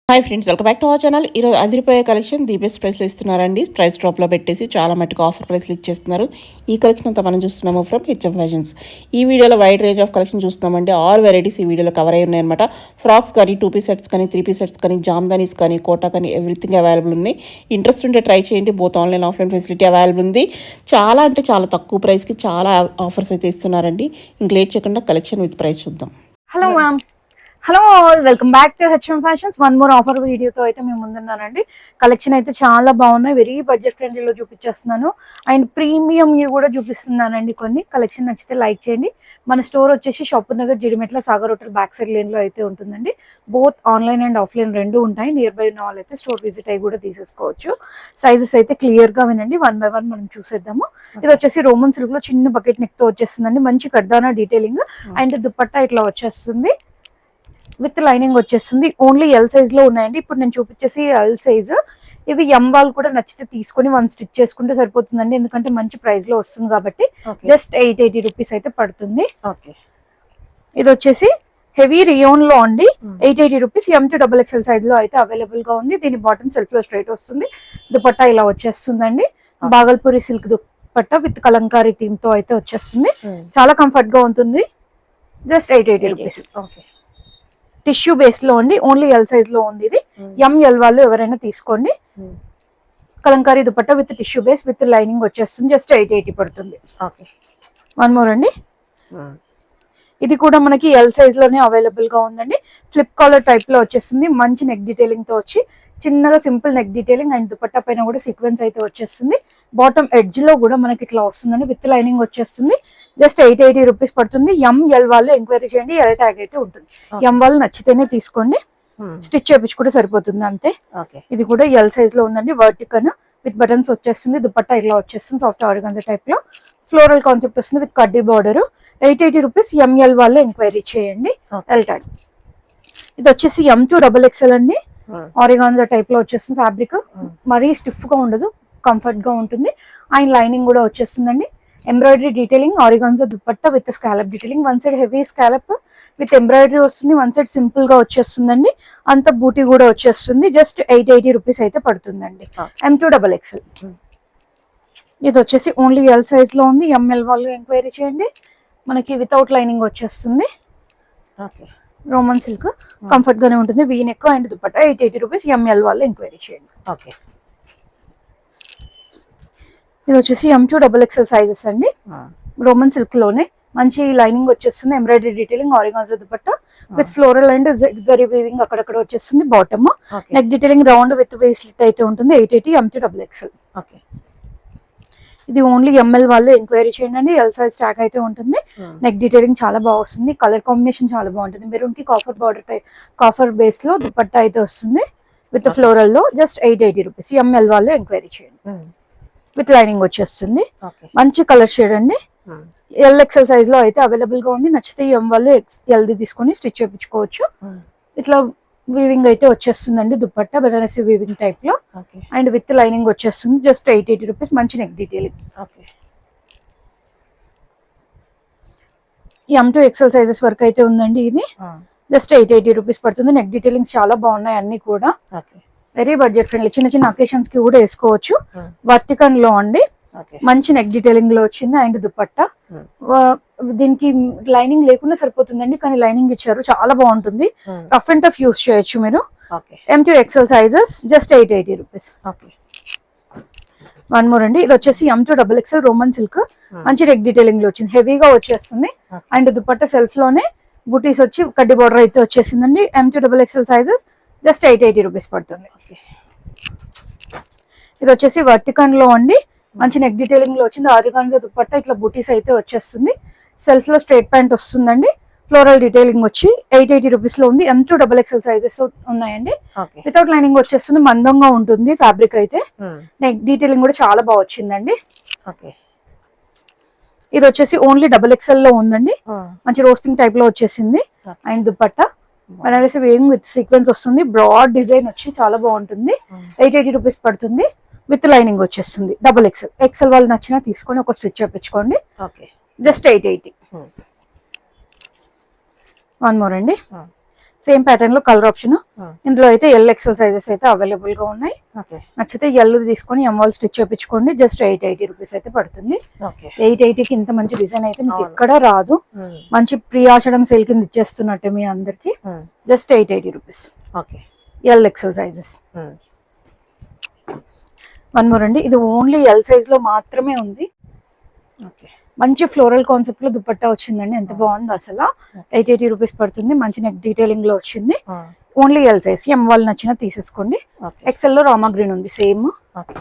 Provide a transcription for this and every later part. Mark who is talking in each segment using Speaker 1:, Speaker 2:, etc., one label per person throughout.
Speaker 1: Hi friends, welcome back to our channel. ఈరోజు అదిరిపోయే collection the best ప్రైస్లో ఇస్తున్నారండి. ప్రైస్ డ్రాప్లో పెట్టేసి చాలా మటుకు ఆఫర్ ప్రైస్లు ఇచ్చేస్తున్నారు. ఈ కలెక్షన్ అంతా మనం చూస్తున్నాము ఫ్రమ్ హెచ్ఎం ఫ్యాషన్స్. ఈ వీడియోలో వైడ్ రేంజ్ ఆఫ్ కలెక్షన్ చూస్తున్నామండి. ఆల్ వెరైటీస్ ఈ వీడియోలో కవర్ అయి ఉన్నాయన్నమాట. ఫ్రాక్స్ కానీ, 2 పీస్ సెట్స్ కానీ, 3 పీస్ సెట్స్ కానీ, జామ్దానీస్ కానీ, కోటా కానీ, ఎవ్రీథింగ్ అవైలబుల్ ఉన్నాయి. ఇంట్రెస్ట్ ఉంటే ట్రై చేయండి. Both online offline facility available ఉంది. చాలా అంటే చాలా తక్కువ ప్రైస్కి చాలా ఆఫర్స్ అయితే ఇస్తున్నారండి. ఇంక లేట్ చేయకుండా కలెక్షన్ విత్ ప్రైస్ చూద్దాం.
Speaker 2: Hello ma'am, hello all, welcome back to HM fashions. One more offer వీడియోతో అయితే మేము ముందున్నానండి. కలెక్షన్ అయితే చాలా బాగున్నాయి, వెరీ బడ్జెట్ ఫ్రెండ్లీలో చూపించేస్తున్నాను. అండ్ ప్రీమియం కూడా చూపిస్తున్నానండి. కొన్ని కలెక్షన్ నచ్చితే లైక్ చేయండి. మన స్టోర్ వచ్చేసి Shapur Nagar, Jeedimetla, Sagar hotel back side లేన్లో అయితే ఉంటుందండి. బోత్ ఆన్లైన్ అండ్ ఆఫ్లైన్ రెండు ఉంటాయి. నియర్ బై ఉన్న వాళ్ళు అయితే స్టోర్ విజిట్ అయ్యి కూడా తీసేసుకోవచ్చు. సైజెస్ అయితే క్లియర్గా వినండి, వన్ బై వన్ మనం చూసేద్దాము. ఇది వచ్చేసి రోమన్ సిల్క్ లో చిన్న బకెట్ నెక్ తో వచ్చేస్తుందండి. మంచి కడ్దానా డీటెయిలింగ్ అండ్ దుపట్టా ఇట్లా వచ్చేస్తుంది. విత్ లైనింగ్ వచ్చేస్తుంది. ఓన్లీ ఎల్ సైజ్ లో ఉన్నాయండి. ఇప్పుడు నేను చూపించేసి ఎల్ సైజ్. ఇవి ఎం వాళ్ళు కూడా నచ్చితే తీసుకొని 1 స్టిచ్ చేసుకుంటే సరిపోతుందండి, ఎందుకంటే మంచి ప్రైస్ లో వస్తుంది కాబట్టి. జస్ట్ 880 రూపీస్ అయితే పడుతుంది. ఇది వచ్చేసి హెవీ రియోన్ లో అండి. 880 రూపీస్. M2XXL సైజ్ లో అయితే అవైలబుల్ గా ఉంది. దీని బాటమ్ సెల్ఫ్ లో స్ట్రైట్ వస్తుంది. దుపట్టా ఇలా వచ్చేస్తుందండి. Bhagalpuri silk dupatta with Kalamkari theme తో అయితే వచ్చేస్తుంది. చాలా కంఫర్ట్ గా ఉంటుంది. Just 880 rupees. టిష్యూ బేస్ లో అండి. ఓన్లీ ఎల్ సైజ్ లో ఉంది. ఇది ఎంఎల్ వాళ్ళు ఎవరైనా తీసుకోండి. Kalamkari dupatta with tissue base with lining వచ్చేస్తుంది. జస్ట్ 880 పడుతుంది. వన్ మోర్ అండి. ఇది కూడా మనకి ఎల్ సైజ్ లోనే అవైలబుల్ గా ఉందండి. ఫ్లిప్ కాలర్ టైప్ లో వచ్చేస్తుంది. మంచి నెక్ డీటెయిలింగ్ తో వచ్చి చిన్నగా simple neck detailing and dupatta పైన కూడా సీక్వెన్స్ అయితే వచ్చేస్తుంది. బాటమ్ ఎడ్జ్ లో కూడా మనకి ఇట్లా వస్తుందండి. విత్ లైనింగ్ వచ్చేస్తుంది. జస్ట్ 880 రూపీస్ పడుతుంది. ఎంఎల్ వాళ్ళు ఎంక్వైరీ చేయండి. ఎల్ ట్యాగ్ అయితే ఉంటుంది. ఎం వాళ్ళు నచ్చితేనే తీసుకోండి. స్టిచ్ చేయించుకుంటే సరిపోతుంది అంతే. ఇది కూడా ఎల్ సైజ్ లో ఉందండి. వర్టికన్ విత్ బటన్స్ వచ్చేస్తుంది. దుపట్టా ఇట్లా వచ్చేస్తుంది. సాఫ్ట్ ఆర్గన్జా టైప్ లో ఫ్లోరల్ కాన్సెప్ట్ వస్తుంది విత్ కడ్డీ బార్డర్. 880 రూపీస్. ఎంఎల్ వాళ్ళు ఎంక్వైరీ చేయండి. L tag. ఇది వచ్చేసి M2XXL అండి. ఆరిగాన్జా టైప్ లో వచ్చేస్తుంది. ఫ్యాబ్రిక్ మరీ స్టిఫ్ గా ఉండదు, కంఫర్ట్ గా ఉంటుంది. అండ్ లైనింగ్ కూడా వచ్చేస్తుందండి. Embroidery detailing, organza dupatta with scallop detailing. One side heavy scallop with embroidery వస్తుంది. వన్ సైడ్ సింపుల్ గా వచ్చేస్తుందండి. అంత బూటీ కూడా వచ్చేస్తుంది. జస్ట్ 880 రూపీస్ అయితే పడుతుందండి. M2XXL. ఇది వచ్చేసి ఓన్లీ ఎల్ సైజ్ లో ఉంది. ఎంఎల్ వాళ్ళు ఎంక్వైరీ చేయండి. మనకి వితౌట్ లైనింగ్ వచ్చేస్తుంది. రోమన్ సిల్క్ కంఫర్ట్ గానే ఉంటుంది. We neck and dupatta 880 rupees. M వాళ్ళు ఎంక్వైరీ చేయండి. ఇది వచ్చేసి M2XXL సైజెస్ అండి. రోమన్ సిల్క్ లోనే మంచి లైనింగ్ వచ్చేస్తుంది. Embroidery detailing, organza dupatta with floral and zari weaving అక్కడక్కడ వచ్చేస్తుంది. Bottom neck detailing round with waist slit అయితే ఉంటుంది. 880 M2XXL. ఇది ఓన్లీ ఎంఎల్ వాళ్ళు ఎంక్వైరీ చేయండి. ఎల్ సైజ్ ట్యాగ్ అయితే ఉంటుంది. నెక్ డీటెయిలింగ్ చాలా బాగా వస్తుంది. కలర్ కాంబినేషన్ చాలా బాగుంటుంది. మెరూన్ కి copper border type, copper base లో దుపట్టా అయితే వస్తుంది విత్ ఫ్లోరల్ లో. Just 880 rupees. ఎంఎల్ వాళ్ళు ఎంక్వైరీ చేయండి. విత్ లైనింగ్ వచ్చేస్తుంది. మంచి కలర్ షేడ్ అండి. LXL సైజ్ లో అయితే అవైలబుల్ గా ఉంది. నచ్చితే ఎం వాళ్ళు ఎల్ది తీసుకొని స్టిచ్ చేయించుకోవచ్చు. ఇట్లా వీవింగ్ అయితే వచ్చేస్తుందండి. దుపట్టా బెనారసి వీవింగ్ టైప్ లో అండ్ విత్ లైనింగ్ వచ్చేస్తుంది. Just 880 rupees. మంచి నెక్ డీటెయిలింగ్. M2XL సైజెస్ వరకు అయితే ఉందండి. ఇది జస్ట్ 880 రూపీస్ పడుతుంది. నెక్ డీటెయిలింగ్స్ చాలా బాగున్నాయి అన్ని కూడా. Very budget friendly. చిన్న చిన్న అకేషన్స్ కి కూడా వేసుకోవచ్చు. వర్టికన్ లో అండి. మంచి నెక్ డీటెయిలింగ్ లో వచ్చింది. అండ్ దుపట్టా దీనికి లైనింగ్ లేకుండా సరిపోతుందండి, కానీ లైనింగ్ ఇచ్చారు. చాలా బాగుంటుంది. రఫ్ అండ్ టఫ్ యూస్ చేయొచ్చు మీరు. M2XL sizes. Just 880 rupees. One more అండి. ఇది వచ్చేసి M2XXL రోమన్ సిల్క్. మంచి నెక్ డీటెయిలింగ్ లో వచ్చింది. హెవీగా వచ్చేస్తుంది. అండ్ దుపట్టా సెల్ఫ్ లోనే బూటీస్ వచ్చి కడ్డీ బార్డర్ అయితే వచ్చేసిందండి. M2XXL sizes. జస్ట్ 880 రూపీస్ పడుతుంది. ఇది వచ్చేసి వర్టికన్ లో అండి. మంచి నెక్ డీటెయిలింగ్ లో వచ్చింది. ఆరిగాన్జా దుపట్టా ఇట్లా బూటీస్ అయితే వచ్చేస్తుంది. సెల్ఫ్ లో స్ట్రైట్ ప్యాంట్ వస్తుందండి. ఫ్లోరల్ డీటెయిలింగ్ వచ్చి 880 రూపీస్ లో ఉంది. M2XXL సైజెస్ ఉన్నాయండి. వితౌట్ లైనింగ్ వచ్చేస్తుంది. మందంగా ఉంటుంది ఫ్యాబ్రిక్ అయితే. నెక్ డీటెయిలింగ్ కూడా చాలా బాగా వచ్చిందండి. ఇది వచ్చేసి ఓన్లీ XXL లో ఉందండి. మంచి రోజ్ పింక్ టైప్ లో వచ్చేసింది. And dupatta Banarasi weaving with sequence వస్తుంది. బ్రాడ్ డిజైన్ వచ్చి చాలా బాగుంటుంది. 880 రూపీస్ పడుతుంది. విత్ లైనింగ్ వచ్చేస్తుంది. XXL వాళ్ళు నచ్చినా తీసుకొని ఒక స్టిచ్ చేయించుకోండి. జస్ట్ 880. వన్ మోర్ అండి. సేమ్ ప్యాటర్న్ లో కలర్ ఆప్షన్.
Speaker 3: Hmm.
Speaker 2: ఇందులో అయితే ఎల్ ఎక్సెల్ సైజెస్ అయితే అవైలబుల్ గా ఉన్నాయి.
Speaker 3: ఓకే
Speaker 2: నచ్చితే ఎల్ తీసుకొని ఎంవాల్ స్టిచ్ చేయించుకోండి. జస్ట్ 880 రూపీస్ అయితే పడుతుంది.
Speaker 3: ఓకే
Speaker 2: 880కి ఇంత మంచి డిజైన్ అయితే మీకు
Speaker 3: అవును.
Speaker 2: ఎక్కడ రాదు. మంచి ప్రీ ఆషాఢం సేల్ కింద ఇచ్చేస్తున్నట్టే మీ అందరికి. Just 880 rupees.
Speaker 3: Okay
Speaker 2: L XL sizes. One more అండి, ఇది ఓన్లీ ఎల్ సైజ్ లో మాత్రమే ఉంది.
Speaker 3: ఓకే
Speaker 2: మంచి ఫ్లోరల్ కాన్సెప్ట్ లో దుపట్టా వచ్చిందండి. ఎంత బాగుంది అసలు. 880 రూపీస్ పడుతుంది. మంచి నెక్ డీటెయిలింగ్ లో వచ్చింది. Only L size. ఎం వాళ్ళు నచ్చిన తీసేసుకోండి.
Speaker 3: ఓకే
Speaker 2: ఎక్సెల్ లో రామా గ్రీన్ ఉంది సేమ్.
Speaker 3: ఓకే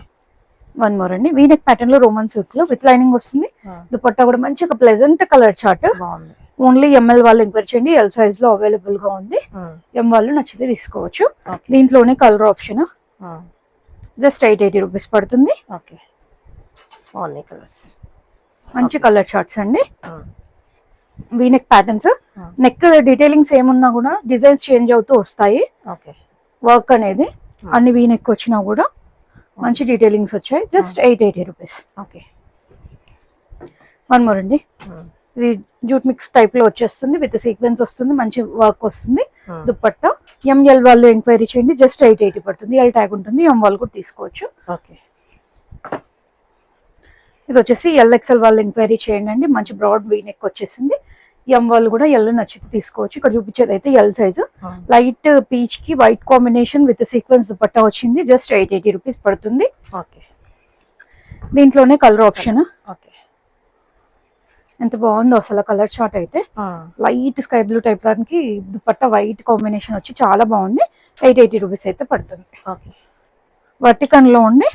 Speaker 2: వన్ మోర్ అండి, వీ నెక్ ప్యాటర్న్ లో రోమన్ సిల్క్ లో విత్ లైనింగ్ వస్తుంది. దుపట్టా కూడా మంచి ఒక ప్లెజెంట్ కలర్ చార్ట్.
Speaker 3: బాగుంది.
Speaker 2: ఓన్లీ ఎంఎల్ వాళ్ళు ఎంక్వైరీ చేయండి. ఎల్ సైజ్ లో అవైలబుల్ గా ఉంది. ఎం వాళ్ళు నచ్చితే తీసుకోవచ్చు.
Speaker 3: ఓకే
Speaker 2: దీంట్లోనే కలర్ ఆప్షన్. జస్ట్ 880 రూపీస్ పడుతుంది.
Speaker 3: Okay only colours.
Speaker 2: మంచి కలర్ చార్ట్స్ అండి. V-neck patterns. Neck detailing same ఉన్నా కూడా డిజైన్స్ చేంజ్ అవుతూ వస్తాయి.
Speaker 3: ఓకే
Speaker 2: వర్క్ అనేది అన్ని వీనెక్ వచ్చినా కూడా మంచి డీటెయిలింగ్స్ వచ్చాయి. Just 880 rupees.
Speaker 3: Okay
Speaker 2: one more అండి, ఇది జూట్ మిక్స్ టైప్ లో వచ్చేస్తుంది. విత్ సీక్వెన్స్ వస్తుంది. మంచి వర్క్ వస్తుంది. దుపట్టా ఎంఎల్ వాళ్ళు ఎంక్వైరీ చేయండి. జస్ట్ 880 పడుతుంది. ఎల్ ట్యాగ్ ఉంటుంది. ఎం వాళ్ళు కూడా తీసుకోవచ్చు.
Speaker 3: ఓకే
Speaker 2: ఇది వచ్చేసి ఎల్ ఎక్సెల్ వాళ్ళు ఎంక్వైరీ చేయండి అండి. మంచి బ్రాడ్ వీ నెక్ వచ్చేసింది. ఎం వాళ్ళు కూడా ఎల్ నచ్చితే తీసుకోవచ్చు. ఇక్కడ చూపించేది అయితే ఎల్ సైజ్. లైట్ పీచ్ కి white combination with sequence dupatta వచ్చింది. జస్ట్ 880 రూపీస్ పడుతుంది.
Speaker 3: ఓకే
Speaker 2: దీంట్లోనే కలర్ ఆప్షన్.
Speaker 3: ఓకే
Speaker 2: ఎంత బాగుందో అసలు కలర్ చార్ట్ అయితే. లైట్ స్కై బ్లూ టైప్ దానికి దుపట్టా వైట్ కాంబినేషన్ వచ్చి చాలా బాగుంది. 880 రూపీస్ అయితే పడుతుంది.
Speaker 3: ఓకే
Speaker 2: వర్టికన్ లో ఉండి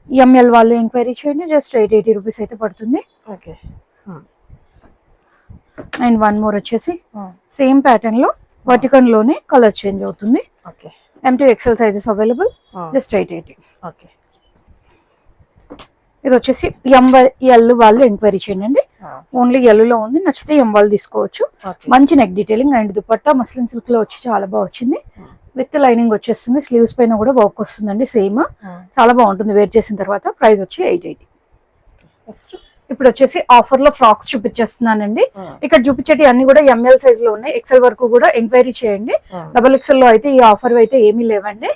Speaker 2: ఎంఎల్ వాళ్ళు ఎంక్వైరీ చేయండి. జస్ట్ 880 రూపీస్ అయితే పడుతుంది.
Speaker 3: ఓకే
Speaker 2: అండ్ వన్ మోర్ వచ్చేసి సేమ్ ప్యాటర్న్ లో వర్టికన్ లోనే కలర్ చేంజ్ అవుతుంది.
Speaker 3: Okay
Speaker 2: M2 XL sizes available. Just 880.
Speaker 3: Okay
Speaker 2: ఇది వచ్చేసి ఎల్ వాళ్ళు ఎంక్వైరీ చేయండి. ఓన్లీ ఎల్ లో ఉంది. నచ్చితే ఎం వాళ్ళు తీసుకోవచ్చు. మంచి neck detailing and dupatta muslin silk లో వచ్చి చాలా బాగా వచ్చింది. విత్ లైనింగ్ వచ్చేస్తుంది. స్లీవ్స్ పైన కూడా వర్క్ వస్తుందండి సేమ్. చాలా బాగుంటుంది వేర్ చేసిన తర్వాత. ప్రైస్ వచ్చి 880. ఇప్పుడు వచ్చేసి ఆఫర్ లో ఫ్రాక్స్ చూపించేస్తున్నానండి. ఇక్కడ చూపించేటి అన్ని కూడా ఎంఎల్ సైజ్ లో ఉన్నాయి. ఎక్సెల్ వరకు కూడా ఎంక్వైరీ చేయండి. డబుల్ ఎక్సెల్ లో అయితే ఈ ఆఫర్ అయితే ఏమీ లేవండి.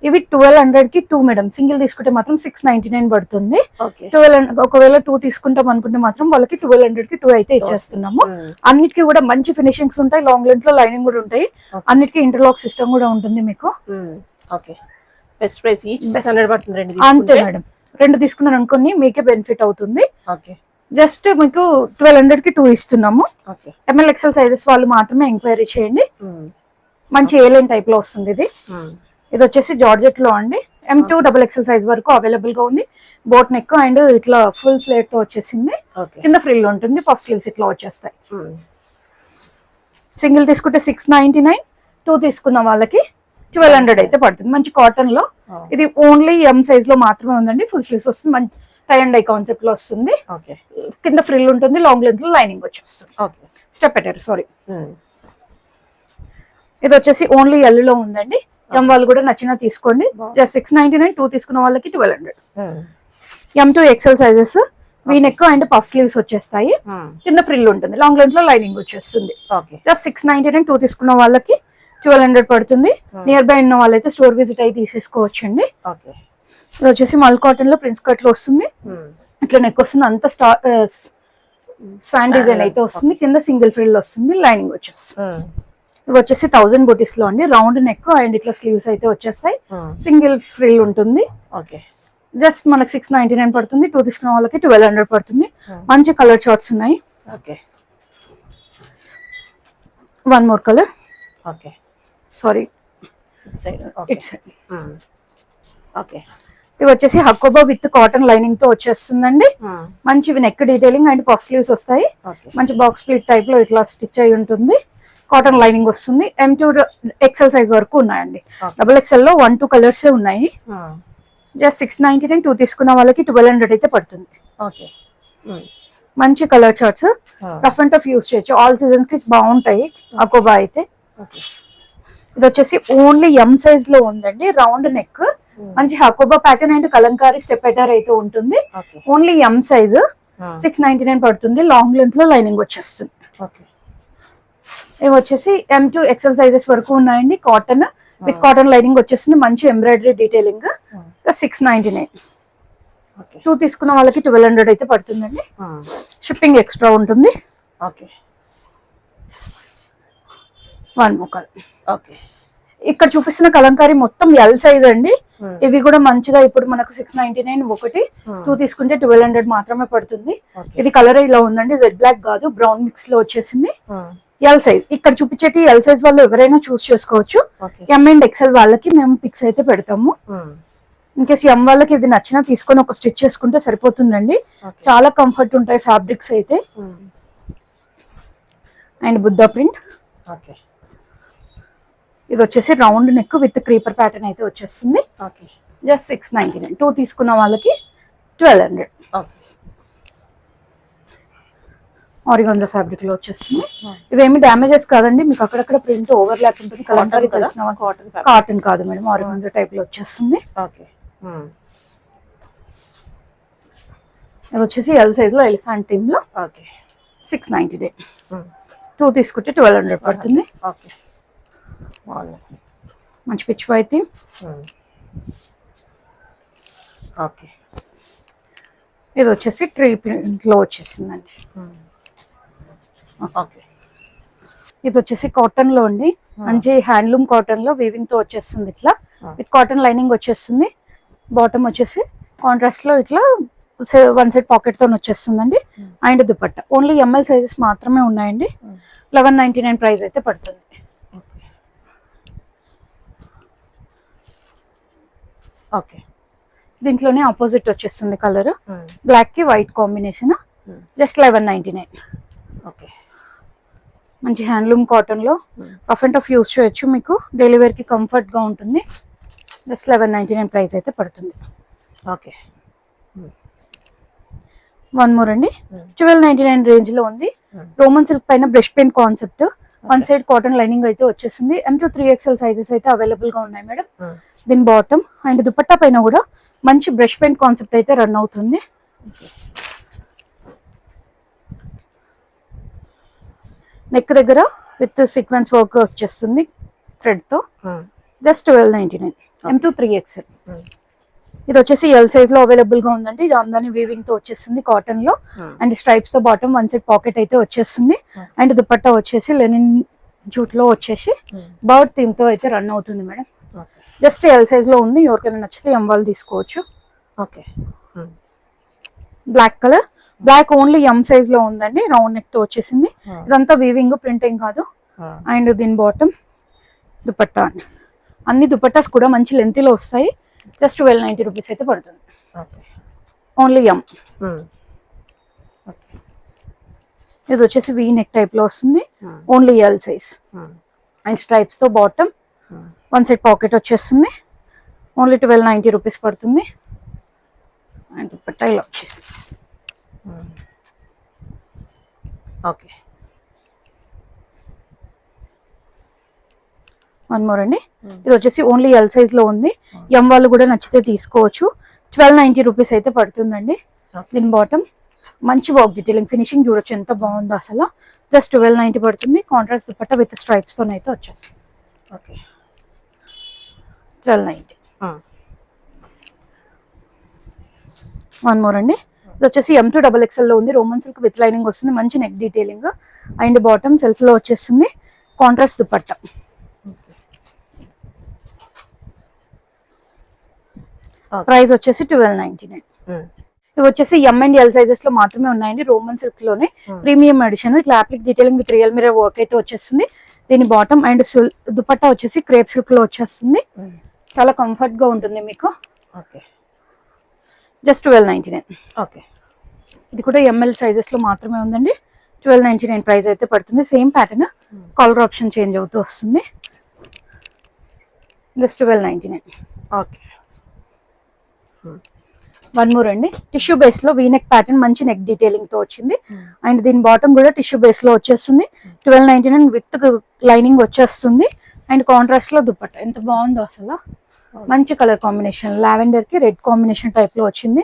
Speaker 2: ఇవి 1200 కి 2 మేడం. సింగిల్ తీసుకుంటే మాత్రం 699 పడుతుంది. 12 ఒకవేళ 2 తీసుకుంటాం అనుకుంటే మాత్రం వాళ్ళకి 1200 కి 2 అయితే ఇచ్చేస్తున్నాము. అన్నిటికీ కూడా మంచి ఫినిషింగ్స్ ఉంటాయి. లాంగ్ లెంత్ లో లైనింగ్ కూడా ఉంటాయి. అన్నిటికీ ఇంటర్లాక్ సిస్టమ్ కూడా ఉంటుంది మీకు.
Speaker 3: ఓకే బెస్ట్ ప్రైస్ ఈచ్ 600 పడుతుంది.
Speaker 2: అంతే మేడం. 2 తీసుకున్నాను అనుకోని మీకే బెనిఫిట్ అవుతుంది.
Speaker 3: ఓకే
Speaker 2: జస్ట్ మీకు 1200 కి 2 ఇస్తున్నాము.
Speaker 3: ఓకే
Speaker 2: ఎంఎల్ ఎక్సెల్ సైజెస్ వాళ్ళు మాత్రమే ఎంక్వైరీ చేయండి. మంచి ఏలైన్ టైప్ లో వస్తుంది ఇది. ఇది వచ్చేసి జార్జెట్ లో అండి. M2 డబుల్ ఎక్సెల్ సైజ్ వరకు అవైలబుల్ గా ఉంది. బోట్ నెక్ అండ్ ఇట్లా ఫుల్ ఫ్లేర్ తో వచ్చేసింది. కింద ఫ్రిల్ ఉంటుంది. పఫ్ స్లీవ్స్ ఇట్లా వచ్చేస్తాయి. సింగిల్ తీసుకుంటే 699. 2 తీసుకున్న వాళ్ళకి 1200 అయితే పడుతుంది. మంచి కాటన్ లో. ఇది ఓన్లీ ఎం సైజ్ లో మాత్రమే ఉందండి. ఫుల్ స్లీవ్స్ వస్తుంది. మంచి టై అండ్ డై కాన్సెప్ట్ లో వస్తుంది. కింద ఫ్రిల్ ఉంటుంది. లాంగ్ లెంత్ లో లైనింగ్ వచ్చేస్తుంది. స్టెప్ పెట్టారు సారీ. ఇది వచ్చేసి ఓన్లీ ఎల్ లో ఉందండి. ఎం వాళ్ళు కూడా నచ్చినా తీసుకోండి. జస్ట్ 699. 2 తీసుకున్న వాళ్ళకి 1200. M2 XL sizes. V neck and puff sleeves వచ్చేస్తాయి. కింద ఫ్రిల్ ఉంటుంది. లాంగ్ లెంత్ లో లైనింగ్ వచ్చేస్తుంది. జస్ట్ 699. 2 తీసుకున్న వాళ్ళకి 1200 పడుతుంది. నియర్ బై ఉన్న వాళ్ళైతే స్టోర్ విజిట్ అయి తీసేసుకోవచ్చండి. ఇది వచ్చేసి మల్ కాటన్ లో ప్రిన్స్ కట్ లో వస్తుంది. ఇట్లా నెక్ వస్తుంది. అంత స్వాన్ డిజైన్ అయితే వస్తుంది. కింద సింగిల్ ఫ్రిల్ వస్తుంది. లైనింగ్ వచ్చేస్తుంది. ఇవి వచ్చేసి 1000 బూటీస్ లో అండి. రౌండ్ నెక్ అండ్ ఇట్లా స్లీవ్స్ అయితే వచ్చేస్తాయి. సింగిల్ ఫ్రిల్ ఉంటుంది. జస్ట్ మనకి 699 పడుతుంది. 2 తీసుకున్న వాళ్ళకి 1200 పడుతుంది. మంచి కలర్ చార్ట్స్ ఉన్నాయి. One more colour. సారీ ఇవి వచ్చేసి హకోబా విత్ కాటన్ లైనింగ్ తో వచ్చేస్తుందండి. మంచి neck detailing and puff sleeves వస్తాయి. మంచి బాక్స్ ప్లీట్ టైప్ లో ఇట్లా స్టిచ్ అయి ఉంటుంది. కాటన్ లైనింగ్ వస్తుంది. M2 ఎక్సెల్ సైజ్ వరకు ఉన్నాయండి. డబుల్ ఎక్సెల్ లో 1-2 కలర్స్ ఉన్నాయి. జస్ట్ 699. 2 తీసుకున్న వాళ్ళకి 1200 అయితే పడుతుంది. మంచి colour charts. Rough and tough use చేయొచ్చు. ఆల్ సీజన్స్ కి బాగుంటాయి హకోబా అయితే. ఇది వచ్చేసి ఓన్లీ ఎం సైజ్ లో ఉందండి. Round neck. మంచి hakoba pattern and kalamkari step అటార్ అయితే ఉంటుంది. Only M size. 699 పడుతుంది. లాంగ్ లెంత్ లో లైనింగ్ వచ్చేస్తుంది. ఇవి వచ్చేసి M2 XL సైజెస్ వరకు ఉన్నాయండి. కాటన్ విత్ కాటన్ లైనింగ్ వచ్చేసింది. మంచి ఎంబ్రాయిడరీ డీటెయిలింగ్ 699.
Speaker 3: ఓకే
Speaker 2: 2 తీసుకున్న వాళ్ళకి 1200 అయితే పడుతుందండి. షిప్పింగ్ ఎక్స్ట్రా ఉంటుంది.
Speaker 3: ఓకే
Speaker 2: 1 ముక్కలు.
Speaker 3: ఓకే
Speaker 2: ఇక్కడ చూపిస్తున్న కలంకారీ మొత్తం L సైజ్ అండి. ఇవి కూడా మంచిగా ఇప్పుడు మనకు 699 ఒకటి, 2 తీసుకుంటే 1200 మాత్రమే పడుతుంది. ఇది కలర్ ఇలా ఉందండి, జెడ్ బ్లాక్ కాదు, బ్రౌన్ మిక్స్ లో వచ్చేసింది. ఎల్ సైజ్ ఇక్కడ చూపించేటి ఎల్ సైజ్ వాళ్ళు ఎవరైనా చూస్ చేసుకోవచ్చు. M అండ్ XL వాళ్ళకి మేము పిక్స్ అయితే పెడతాము. ఇన్కేస్ M వాళ్ళకి ఇది నచ్చినా తీసుకొని ఒక స్టిచ్ చేసుకుంటే సరిపోతుందండి. చాలా కంఫర్ట్ ఉంటాయి ఫ్యాబ్రిక్స్ అయితే. And Buddha print.
Speaker 3: ఓకే
Speaker 2: ఇది వచ్చేసి round neck with creeper pattern అయితే వచ్చేస్తుంది.
Speaker 3: Okay
Speaker 2: just 699. 2 తీసుకున్న వాళ్ళకి 1200.
Speaker 3: ఓకే
Speaker 2: ఆరిగాన్జా ఫ్యాబ్రిక్ లో వచ్చేస్తుంది. ఇవేమి డ్యామేజెస్ కాదండి, మీకు అక్కడక్కడ ప్రింట్ ఓవర్లాప్ ఉంటుంది. కలంకారీ తెలిసిన కాటన్ కాదు మేడం, ఆరిగాన్జా టైప్ లో వచ్చేస్తుంది.
Speaker 3: ఓకే
Speaker 2: ఇది వచ్చేసి ఎల్ సైజ్ లో ఎలిఫెంట్ థీమ్ లో
Speaker 3: ఓకే
Speaker 2: 699. 2 తీసుకుంటే 1200 పడుతుంది.
Speaker 3: ఓకే బాగుంది.
Speaker 2: మంచి పిచ్ వైట్ థీమ్.
Speaker 3: ఓకే
Speaker 2: ఇది వచ్చేసి ట్రీ ప్రింట్ లో వచ్చేసిందండి.
Speaker 3: ఓకే
Speaker 2: ఇది వచ్చేసి కాటన్ లో అండి, మంచి హ్యాండ్లూమ్ కాటన్ లో వీవింగ్ తో వచ్చేస్తుంది. ఇట్లా విత్ కాటన్ లైనింగ్ వచ్చేస్తుంది. బాటమ్ వచ్చేసి కాంట్రాస్ట్ లో ఇట్లా 1 సైడ్ పాకెట్ తో వచ్చేస్తుందండి. And dupatta only ML sizes మాత్రమే ఉన్నాయండి. 1199 ప్రైస్ అయితే పడుతుంది.
Speaker 3: ఓకే
Speaker 2: దీంట్లోనే ఆపోజిట్ వచ్చేస్తుంది కలర్, బ్లాక్ కి వైట్ కాంబినేషన్. జస్ట్ 1199.
Speaker 3: ఓకే
Speaker 2: మంచి హ్యాండ్లూమ్ కాటన్ లో రఫ్ అండ్ టఫ్ యూస్ చేయొచ్చు, మీకు డైలీ వేర్ కి కంఫర్ట్ గా ఉంటుంది. జస్ట్ 1199 ప్రైస్ అయితే పడుతుంది.
Speaker 3: ఓకే
Speaker 2: 1 మోర్ అండి, 1299 రేంజ్ లో ఉంది. రోమన్ సిల్క్ పైన brush paint concept, 1 side cotton lining అయితే వచ్చేసింది. M2 3XL సైజెస్ అయితే అవైలబుల్ గా ఉన్నాయి మేడం. దీని బాటమ్ అండ్ దుపట్టా పైన కూడా మంచి బ్రష్ పెయింట్ కాన్సెప్ట్ అయితే రన్ అవుతుంది. నెక్ దగ్గర విత్ సీక్వెన్స్ వర్క్ వచ్చేస్తుంది థ్రెడ్ తో. జస్ట్ 1299. M2 3XL. ఇది వచ్చేసి ఎల్ సైజ్ లో అవైలబుల్ గా ఉందండి. జామ్దాని వీవింగ్ తో వచ్చేస్తుంది కాటన్ లో. అండ్ స్ట్రైప్స్ తో బాటమ్ 1 సైడ్ పాకెట్ అయితే వచ్చేస్తుంది. అండ్ దుపట్టా వచ్చేసి లెనిన్ జూట్ లో వచ్చేసి బర్డ్ థీమ్ తో అయితే రన్ అవుతుంది మేడం. జస్ట్ ఎల్ సైజ్ లో ఉంది, ఎవరికైనా నచ్చితే M వాళ్ళు తీసుకోవచ్చు.
Speaker 3: Okay
Speaker 2: black colour, black only M size లో ఉందండి. రౌండ్ నెక్ తో వచ్చేసింది. ఇదంతా వీవింగ్ ప్రింటింగ్ కాదు. అండ్ దీని బాటమ్ దుపట్టా అండి. అన్ని దుపట్టాస్ కూడా మంచి లెంత్ లో వస్తాయి. జస్ట్ 1290 రూపీస్ అయితే పడుతుంది. Only M. ఇది వచ్చేసి వీ నెక్ టైప్ లో వస్తుంది. Only L size. And stripes తో బాటమ్, 1 సైడ్ పాకెట్ వచ్చేస్తుంది. ఓన్లీ 1290 రూపీస్ పడుతుంది. అండ్ దుపట్టా ఇలా వచ్చేసి
Speaker 3: ఓకే
Speaker 2: 1 మోర్ అండి. ఇది వచ్చేసి ఓన్లీ ఎల్ సైజ్ లో ఉంది. M వాళ్ళు కూడా నచ్చితే తీసుకోవచ్చు. 1290 రూపీస్ అయితే పడుతుందండి. దీని బాటమ్ మంచి వర్క్ డీటెయిలింగ్ ఫినిషింగ్ చూడొచ్చు ఎంత బాగుందో అసలు. జస్ట్ 1290 పడుతుంది. కాంట్రాస్ట్ దుపట్టా విత్ స్ట్రైప్స్ తో అయితే వచ్చేస్తుంది.
Speaker 3: ఓకే
Speaker 2: 1290. 1 మోర్ అండి. ఇది వచ్చేసి M2 XXL లో ఉంది. రోమన్ సిల్క్ విత్ లైనింగ్ వస్తుంది. మంచి neck detailing and bottom self లో వచ్చేస్తుంది. కాంట్రాస్ట్ దుపట్టా. ప్రైస్ వచ్చేసి 1299. ఇవి వచ్చేసి M అండ్ L సైజెస్ లో మాత్రమే ఉన్నాయండి. రోమన్ సిల్క్ లోనే ప్రీమియం ఎడిషన్. ఇట్లా applique detailing with real mirror work అయితే వచ్చేస్తుంది. దీని బాటమ్ అండ్ దుపట్టా వచ్చేసి క్రేప్ సిల్క్ లో వచ్చేస్తుంది. చాలా కంఫర్ట్ గా ఉంటుంది మీకు.
Speaker 3: Okay
Speaker 2: just 1299.
Speaker 3: ఓకే
Speaker 2: ఇది కూడా ML సైజెస్ లో మాత్రమే ఉందండి. 1299 ప్రైస్ అయితే పడుతుంది. Same pattern, colour option change అవుతూ వస్తుంది. జస్ట్ 1299.
Speaker 3: ఓకే
Speaker 2: 1 మోర్ అండి. టిష్యూ బేస్ లో వీనెక్ ప్యాటర్న్ మంచి నెక్ డీటెయిలింగ్ తో వచ్చింది. అండ్ దీని బాటమ్ కూడా టిష్యూ బేస్ లో వచ్చేస్తుంది. 1299 విత్ లైనింగ్ వచ్చేస్తుంది. అండ్ కాంట్రాస్ట్ లో దుపట్టా ఎంత బాగుందో అసలు. మంచి కలర్ కాంబినేషన్, లావెండర్ కి రెడ్ కాంబినేషన్ టైప్ లో వచ్చింది.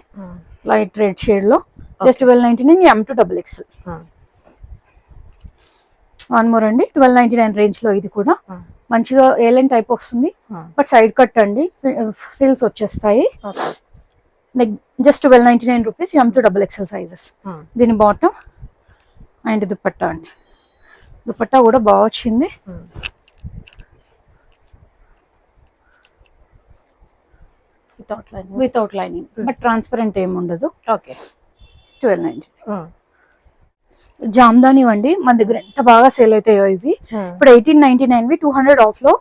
Speaker 2: లైట్ రెడ్ షేడ్ లో. Just 1299. M2 XXL. One more అండి 1299 రేంజ్ లో ఇది కూడా మంచిగా ఏలెన్ టైప్ వస్తుంది బట్ సైడ్ కట్ అండి ఫ్రిల్స్ వచ్చేస్తాయి just 1299 rupees M2 XXL sizes దీని బాటమ్ అండ్ దుపట్టా అండి దుపట్టా కూడా బాగా వచ్చింది వితౌట్ లైనింగ్ బట్ ట్రాన్స్పరెంట్ ఏమి ఉండదు
Speaker 3: ఓకే
Speaker 2: 1299 జామ్దాని అండి మన దగ్గర ఎంత బాగా సేల్ అవుతాయో ఇవి ఇప్పుడు 1899 200 ఆఫ్ లో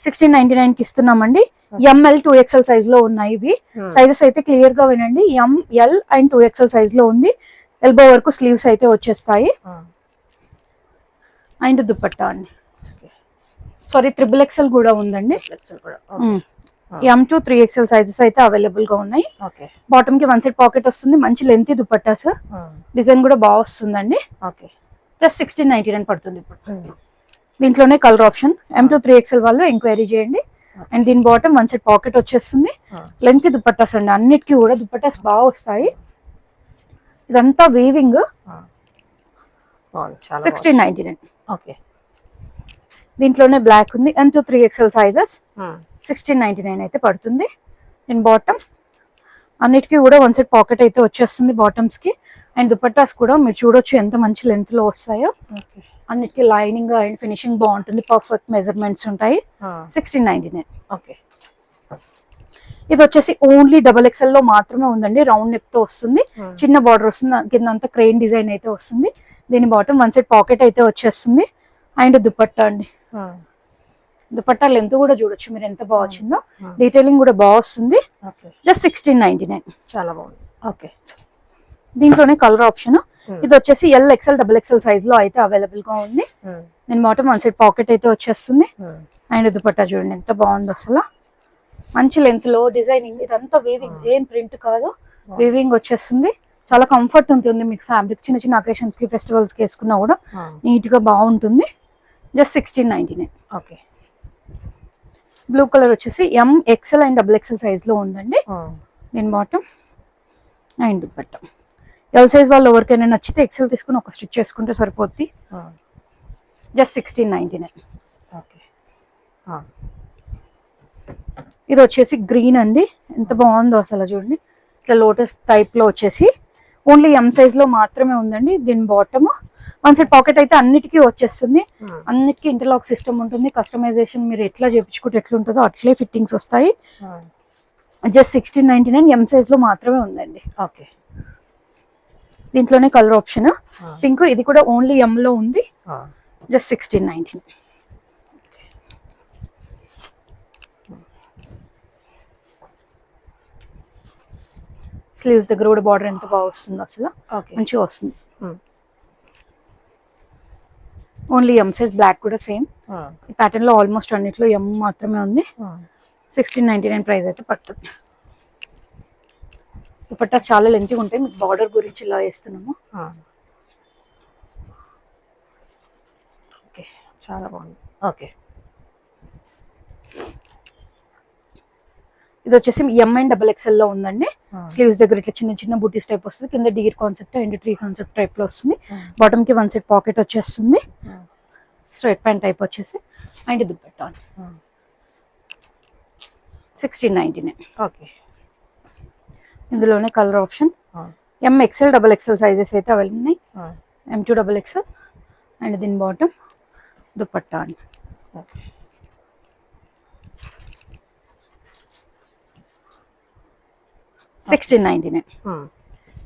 Speaker 2: 1699 కి ఇస్తున్నామండి ML 2XL సైజ్ లో ఉన్నాయి ఇవి సైజెస్ అయితే క్లియర్ గా వినండి ML అండ్ 2XL సైజ్ లో ఉంది ఎల్బో వరకు స్లీవ్స్ అయితే వచ్చేస్తాయి అండ్ దుపట్టా అండి సారీ XXL కూడా ఉందండి M2 3XL సైజెస్ అయితే అవైలబుల్ గా ఉన్నాయి బాటమ్ కి వన్ సైడ్ పాకెట్ వస్తుంది మంచి లెంత్ దుపట్టాస్ డిజైన్ కూడా బాగా వస్తుందండి జస్ట్ 1699 పడుతుంది ఇప్పుడు దీంట్లోనే కలర్ ఆప్షన్ M2 3XL వాళ్ళు ఎంక్వైరీ చేయండి అండ్ దీని బాటమ్ వన్ సైడ్ పాకెట్ వచ్చేస్తుంది లెంత్ దుపట్టాస్ అండి అన్నిటికీ కూడా దుపట్టాస్ బాగా వస్తాయి ఇదంతా వీవింగ్ 1699 దీంట్లోనే బ్లాక్ ఉంది M2 3XL సైజెస్ 1699 అయితే పడుతుంది దీని బాటమ్ అన్నిటికీ కూడా వన్ సైడ్ పాకెట్ అయితే వచ్చేస్తుంది బాటమ్స్ కి అండ్ దుపట్టాస్ కూడా మీరు చూడొచ్చు ఎంత మంచి లెంత్ లో వస్తాయో అన్నిటికీ లైనింగ్ అండ్ ఫినిషింగ్ బాగుంటుంది పర్ఫెక్ట్ మెజర్మెంట్స్ ఉంటాయి 1699 ఇది వచ్చేసి ఓన్లీ XXL లో మాత్రమే ఉందండి రౌండ్ నెక్ తో వస్తుంది చిన్న బార్డర్ వస్తుంది కింద అంతా క్రెయిన్ డిజైన్ అయితే వస్తుంది దీని బాటమ్ వన్ సైడ్ పాకెట్ అయితే వచ్చేస్తుంది అండ్ దుపట్టా అండి దుపట్టా లెంత్ కూడా చూడొచ్చు మీరు ఎంత బాగా వచ్చిందో డీటెయిలింగ్ కూడా బాగా వస్తుంది జస్ట్ 1699
Speaker 3: చాలా బాగుంది ఓకే
Speaker 2: దీంట్లోనే కలర్ ఆప్షన్ ఇది వచ్చేసి XL XXL సైజ్ లో అయితే అవైలబుల్ గా ఉంది దీని బాటమ్ వన్ సైడ్ పాకెట్ అయితే వచ్చేస్తుంది అండ్ దుపట్టా చూడండి ఎంత బాగుందో అసలు మంచి లెంత్ లో డిజైనింగ్ ఇదంతా వీవింగ్ ఏం ప్రింట్ కాదు వీవింగ్ వచ్చేస్తుంది చాలా కంఫర్ట్ ఉంటుంది మీకు ఫ్యాబ్రిక్ చిన్న చిన్న అకేషన్స్ కి ఫెస్టివల్స్ కి వేసుకున్నా కూడా నీట్ గా బాగుంటుంది జస్ట్ 1699
Speaker 3: ఓకే
Speaker 2: బ్లూ కలర్ వచ్చేసి XL అండ్ XXL సైజ్ లో ఉందండి దీని bottom and dupatta L size వాళ్ళు ఎవరికైనా నచ్చితే XL తీసుకుని ఒక స్టిచ్ చేసుకుంటే సరిపోద్ది జస్ట్ 1699
Speaker 3: ఓకే
Speaker 2: ఇది వచ్చేసి గ్రీన్ అండి ఎంత బాగుందో అసలు చూడండి ఇట్లా లోటస్ టైప్ లో వచ్చేసి ఓన్లీ M సైజ్ లో మాత్రమే ఉందండి దీని బాటమ్ వన్ సైడ్ పాకెట్ అయితే అన్నిటికీ వచ్చేస్తుంది అన్నిటికీ ఇంటర్లాక్ సిస్టమ్ ఉంటుంది కస్టమైజేషన్ మీరు ఎట్లా చేపించుకుంటే ఎట్లా ఉంటుందో అట్లే ఫిట్టింగ్స్ వస్తాయి జస్ట్ 1699 M సైజ్ లో మాత్రమే ఉందండి
Speaker 3: ఓకే
Speaker 2: దీంట్లోనే కలర్ ఆప్షన్ పింక్ ఇది కూడా ఓన్లీ M లో ఉంది జస్ట్ 1699 స్లీవ్స్ దగ్గర కూడా బార్డర్ ఎంత బాగా వస్తుందో అసలు మంచిగా వస్తుంది ఓన్లీ M సైజ్ బ్లాక్ కూడా సేమ్ ఈ ప్యాటర్న్ లో ఆల్మోస్ట్ అన్నిట్లో M మాత్రమే ఉంది 1699 ప్రైస్ అయితే పడుతుంది దుపట్టాస్ చాలా లెంతీగా ఉంటాయి మీకు బార్డర్ గురించి ఇలా వేస్తున్నాము
Speaker 3: ఓకే చాలా బాగుంది ఓకే
Speaker 2: ఇది వచ్చేసి M అండ్ XXL లో ఉందండి స్లీవ్స్ దగ్గర ఇట్లా చిన్న చిన్న బూటీస్ టైప్ వస్తుంది కింద deer concept and tree concept type లో వస్తుంది బాటమ్ కి వన్ సైడ్ పాకెట్ వచ్చేస్తుంది స్ట్రైట్ ప్యాంట్ టైప్ వచ్చేసి అండ్ దుపట్టా 1699
Speaker 3: ఓకే
Speaker 2: ఇందులోనే colour option XL XXL sizes అయితే అవైలబుల్ ఉన్నాయి M2 XXL అండ్ దీని బాటమ్ దుపట్టా అండి
Speaker 3: ఓకే
Speaker 2: 1699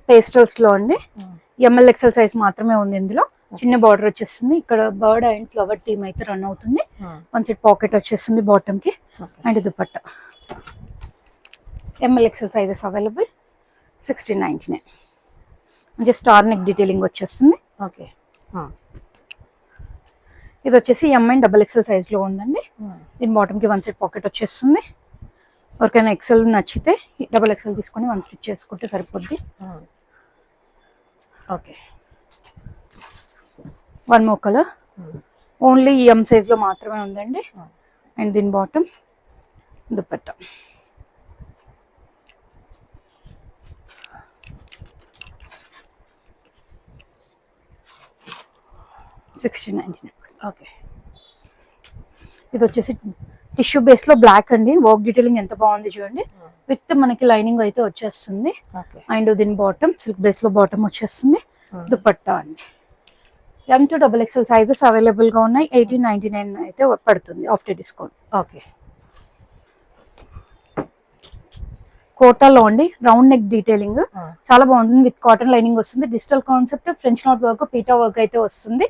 Speaker 2: పేస్టల్స్ లో అండి ML XL సైజ్ మాత్రమే ఉంది ఇందులో చిన్న బార్డర్ వచ్చేస్తుంది ఇక్కడ బర్డ్ అండ్ ఫ్లవర్ థీమ్ అయితే రన్ అవుతుంది వన్ సైడ్ పాకెట్ వచ్చేస్తుంది బాటమ్ కి and dupatta ML XL sizes available 1699 మంచి స్టార్ నెక్ డీటెయిలింగ్ వచ్చేస్తుంది
Speaker 3: ఓకే
Speaker 2: ఇది వచ్చేసి M అండ్ XXL సైజ్ లో ఉందండి దీని బాటమ్ కి వన్ సైడ్ పాకెట్ వచ్చేస్తుంది ఎవరికైనా XL నచ్చితే XXL తీసుకొని వన్ స్టిచ్ చేసుకుంటే సరిపోద్ది
Speaker 3: okay
Speaker 2: one more colour only M size లో మాత్రమే ఉందండి అండ్ దీని బాటమ్ దుపట్టా $1699
Speaker 3: ఓకే.
Speaker 2: ఇది వచ్చేసి టిష్యూ బేస్ లో బ్లాక్ అండి. వర్క్ డీటెయిలింగ్ ఎంత బాగుంది చూడండి. విత్ మనకి లైనింగ్ అయితే వచ్చేస్తుంది.
Speaker 3: ఓకే.
Speaker 2: అండ్ దీని బాటమ్ సిల్క్ బేస్ లో బాటమ్ వచ్చేస్తుంది. దుపట్టా అండి. M2XXL సైజెస్ అవైలబుల్ గా ఉన్నాయి. 1899 అయితే పడుతుంది ఆఫ్టర్ డిస్కౌంట్.
Speaker 3: ఓకే.
Speaker 2: కోటాలో అండి రౌండ్ నెక్ డీటెయిలింగ్ చాలా బాగుంటుంది. విత్ కాటన్ లైనింగ్ వస్తుంది. Digital concept French knot work PETA work అయితే వస్తుంది.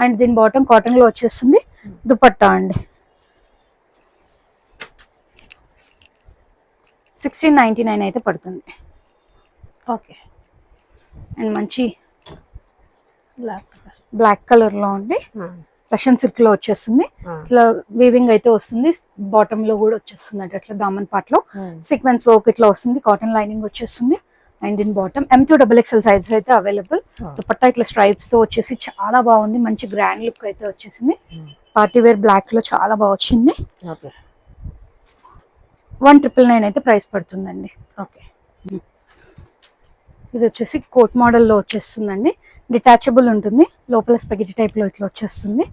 Speaker 2: అండ్ దీని బాటమ్ కాటన్ లో వచ్చేస్తుంది. దుపట్టా అండి 1699 అయితే పడుతుంది.
Speaker 3: ఓకే.
Speaker 2: అండ్ మంచి
Speaker 3: బ్లాక్
Speaker 2: బ్లాక్ కలర్ లో అండి రష్యన్ సిల్క్ లో వచ్చేస్తుంది. ఇట్లా వీవింగ్ అయితే వస్తుంది. బాటమ్ లో కూడా వచ్చేస్తుంది అంటే అట్లా దామన్ పార్ట్ లో సీక్వెన్స్ వర్క్ ఇట్లా వస్తుంది. కాటన్ లైనింగ్ వచ్చేస్తుంది. అండ్ దీని బాటమ్ M2XXL సైజ్ అయితే అవైలబుల్. దుపట్టా ఇట్లా స్ట్రైప్స్ తో వచ్చేసి చాలా బాగుంది. మంచి గ్రాండ్ లుక్ అయితే వచ్చేసింది. పార్టీ వేర్ బ్లాక్ లో చాలా బాగా వచ్చింది.
Speaker 3: ఓకే.
Speaker 2: 1999 అయితే ప్రైస్ పడుతుందండి.
Speaker 3: ఓకే.
Speaker 2: ఇది వచ్చేసి కోట్ మోడల్లో వచ్చేస్తుందండి. డిటాచబుల్ ఉంటుంది. లోపల స్పెగెటీ టైప్ లో ఇట్లా వచ్చేస్తుంది.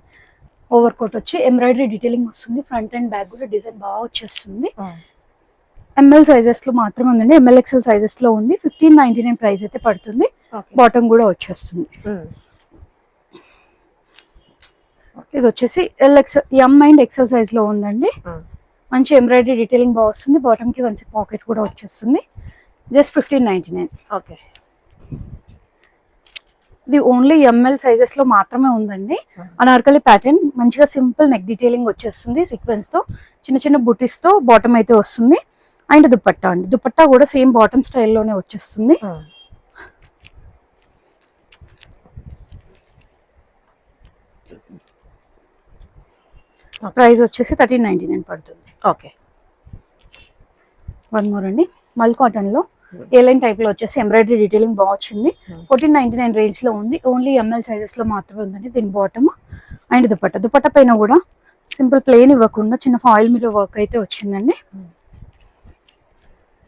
Speaker 2: ఓవర్ కోట్ వచ్చి ఎంబ్రాయిడరీ డీటెయిలింగ్ వస్తుంది. ఫ్రంట్ అండ్ బ్యాక్ కూడా డిజైన్ బాగా వచ్చేస్తుంది. ML సైజెస్ లో మాత్రమే ఉందండి. MLXL సైజెస్ లో ఉంది. 1599 ప్రైస్ అయితే పడుతుంది. బాటమ్ కూడా వచ్చేస్తుంది. ఇది వచ్చేసి M అండ్ XL సైజ్ లో ఉందండి. మంచి ఎంబ్రాయిడరీ డీటెయిలింగ్ బాగా వస్తుంది. బాటమ్ కి మంచి పాకెట్ కూడా వచ్చేస్తుంది. జస్ట్ 1599.
Speaker 3: ఓకే.
Speaker 2: ఇది ఓన్లీ ML సైజెస్ లో మాత్రమే ఉందండి. అనార్కలి ప్యాటర్న్ మంచిగా సింపుల్ నెక్ డీటెయిలింగ్ వచ్చేస్తుంది. సీక్వెన్స్ తో చిన్న చిన్న బుటీస్ తో బాటమ్ అయితే వస్తుంది. అండ్ దుపట్టా అండి. దుపట్టా కూడా సేమ్ బాటమ్ స్టైల్లోనే వచ్చేస్తుంది. ప్రైస్ వచ్చేసి 1399 పడుతుంది.
Speaker 3: ఓకే.
Speaker 2: వన్ మోర్ అండి. మల్ కాటన్ లో ఏ లైన్ టైప్ లో వచ్చేసి ఎంబ్రాయిడరీ డీటెయిలింగ్ బాగా వచ్చింది. 1499 రేంజ్ లో ఉంది. ఓన్లీ ML సైజెస్ లో మాత్రమే ఉందండి. దీని బాటమ్ అండ్ దుపట్టా. దుపట్టా పైన కూడా సింపుల్ ప్లెయిన్ ఇవ్వకుండా చిన్న ఫాయిల్ మీద వర్క్ అయితే వచ్చిందండి.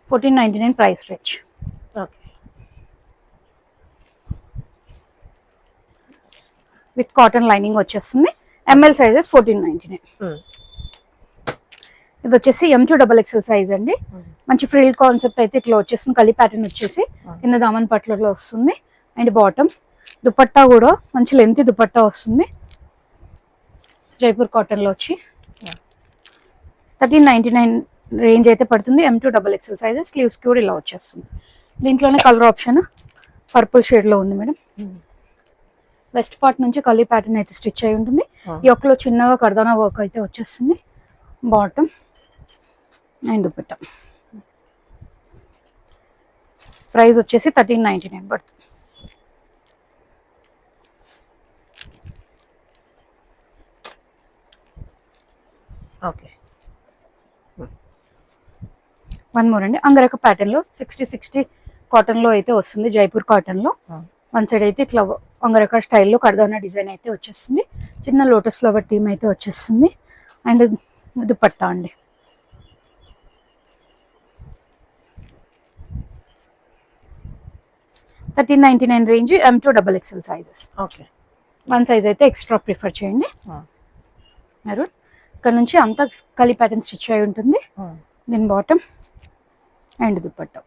Speaker 2: 1499 price range.
Speaker 3: Okay.
Speaker 2: With cotton lining వచ్చేస్తుంది. ML sizes 1499. ఇది వచ్చేసి M2XXL సైజ్ అండి. మంచి ఫ్రిల్ కాన్సెప్ట్ అయితే ఇట్లా వచ్చేస్తుంది. కలి ప్యాటర్న్ వచ్చేసి కింద దామన్ పట్లలో వస్తుంది. అండ్ బాటమ్ దుపట్టా కూడా మంచి లెంత్ దుపట్టా వస్తుంది. జైపూర్ కాటన్ లో వచ్చి 1399 రేంజ్ అయితే పడుతుంది. M2XXL sizes. స్లీవ్స్ కూడా ఇలా వచ్చేస్తుంది. దీంట్లోనే కలర్ ఆప్షన్ పర్పుల్ షేడ్ లో ఉంది మేడం. వెస్ట్ పార్ట్ నుంచి కలీ ప్యాటర్న్ అయితే స్టిచ్ అయి ఉంటుంది. యొక్కలో చిన్నగా కర్దానా వర్క్ అయితే వచ్చేస్తుంది. Bottom and dupatta. ప్రైస్ వచ్చేసి 1399 పడుతుంది.
Speaker 3: ఓకే.
Speaker 2: వన్ మోర్ అండి. అంగరక ప్యాటర్న్ లో 60 కాటన్ లో అయితే వస్తుంది. జైపూర్ కాటన్ లో వన్ సైడ్ అయితే ఇట్లా అంగరక స్టైల్లో కర్దానా డిజైన్ అయితే వచ్చేస్తుంది. చిన్న లోటస్ ఫ్లవర్ థీమ్ అయితే వచ్చేస్తుంది. అండ్ దుపట్టా అండి. $1399 range. M2XXL sizes.
Speaker 3: Okay.
Speaker 2: One size అయితే ఎక్స్ట్రా ప్రిఫర్ చేయండి. మెరూన్ ఇక్కడ నుంచి అంతా కలి ప్యాటర్న్ స్టిచ్ అయి ఉంటుంది. దీని బాటమ్ అండ్ దుపట్టా.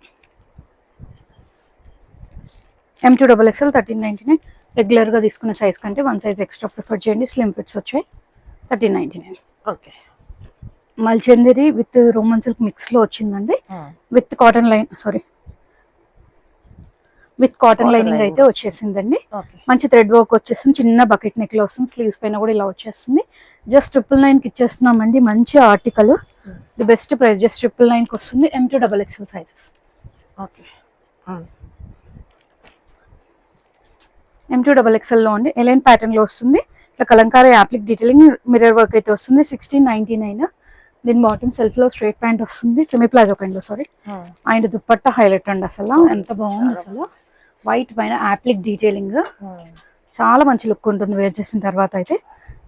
Speaker 2: M2XXL 1399. రెగ్యులర్గా తీసుకున్న సైజ్ కంటే వన్ సైజ్ ఎక్స్ట్రా ప్రిఫర్ చేయండి. స్లిమ్ ఫిట్స్ వచ్చాయి. 1399.
Speaker 3: Okay.
Speaker 2: Mul chanderi with Roman silk mix లో వచ్చిందండి. With cotton line with cotton lining అయితే వచ్చేసిందండి. మంచి థ్రెడ్ వర్క్ వచ్చేసింది. చిన్న బకెట్ నెక్ లో వస్తుంది. స్లీవ్స్ పైన కూడా ఇలా వచ్చేస్తుంది. జస్ట్ 999 కి ఇచ్చేస్తున్నామండి. మంచి article. The best price. Just 999 కి వస్తుంది. M2XXL sizes.
Speaker 3: ఓకే.
Speaker 2: M2XXL లో అండి ఎలైన్ ప్యాటర్న్ లో వస్తుంది. ఇట్లా Kalamkari appliqué detailing mirror work అయితే వస్తుంది. 1699. దీని బాటమ్ సెల్ఫ్ లో స్ట్రైట్ ప్యాంట్ వస్తుంది. సెమీ ప్లాజో కైండ్ లో సారీ. అండ్ దుపట్టా హైలైట్ అండి. అసలు ఎంత బాగుంది. అసలు వైట్ పైన యాప్లిక్ డీటెయిలింగ్ చాలా మంచి లుక్ ఉంటుంది వేర్ చేసిన తర్వాత అయితే.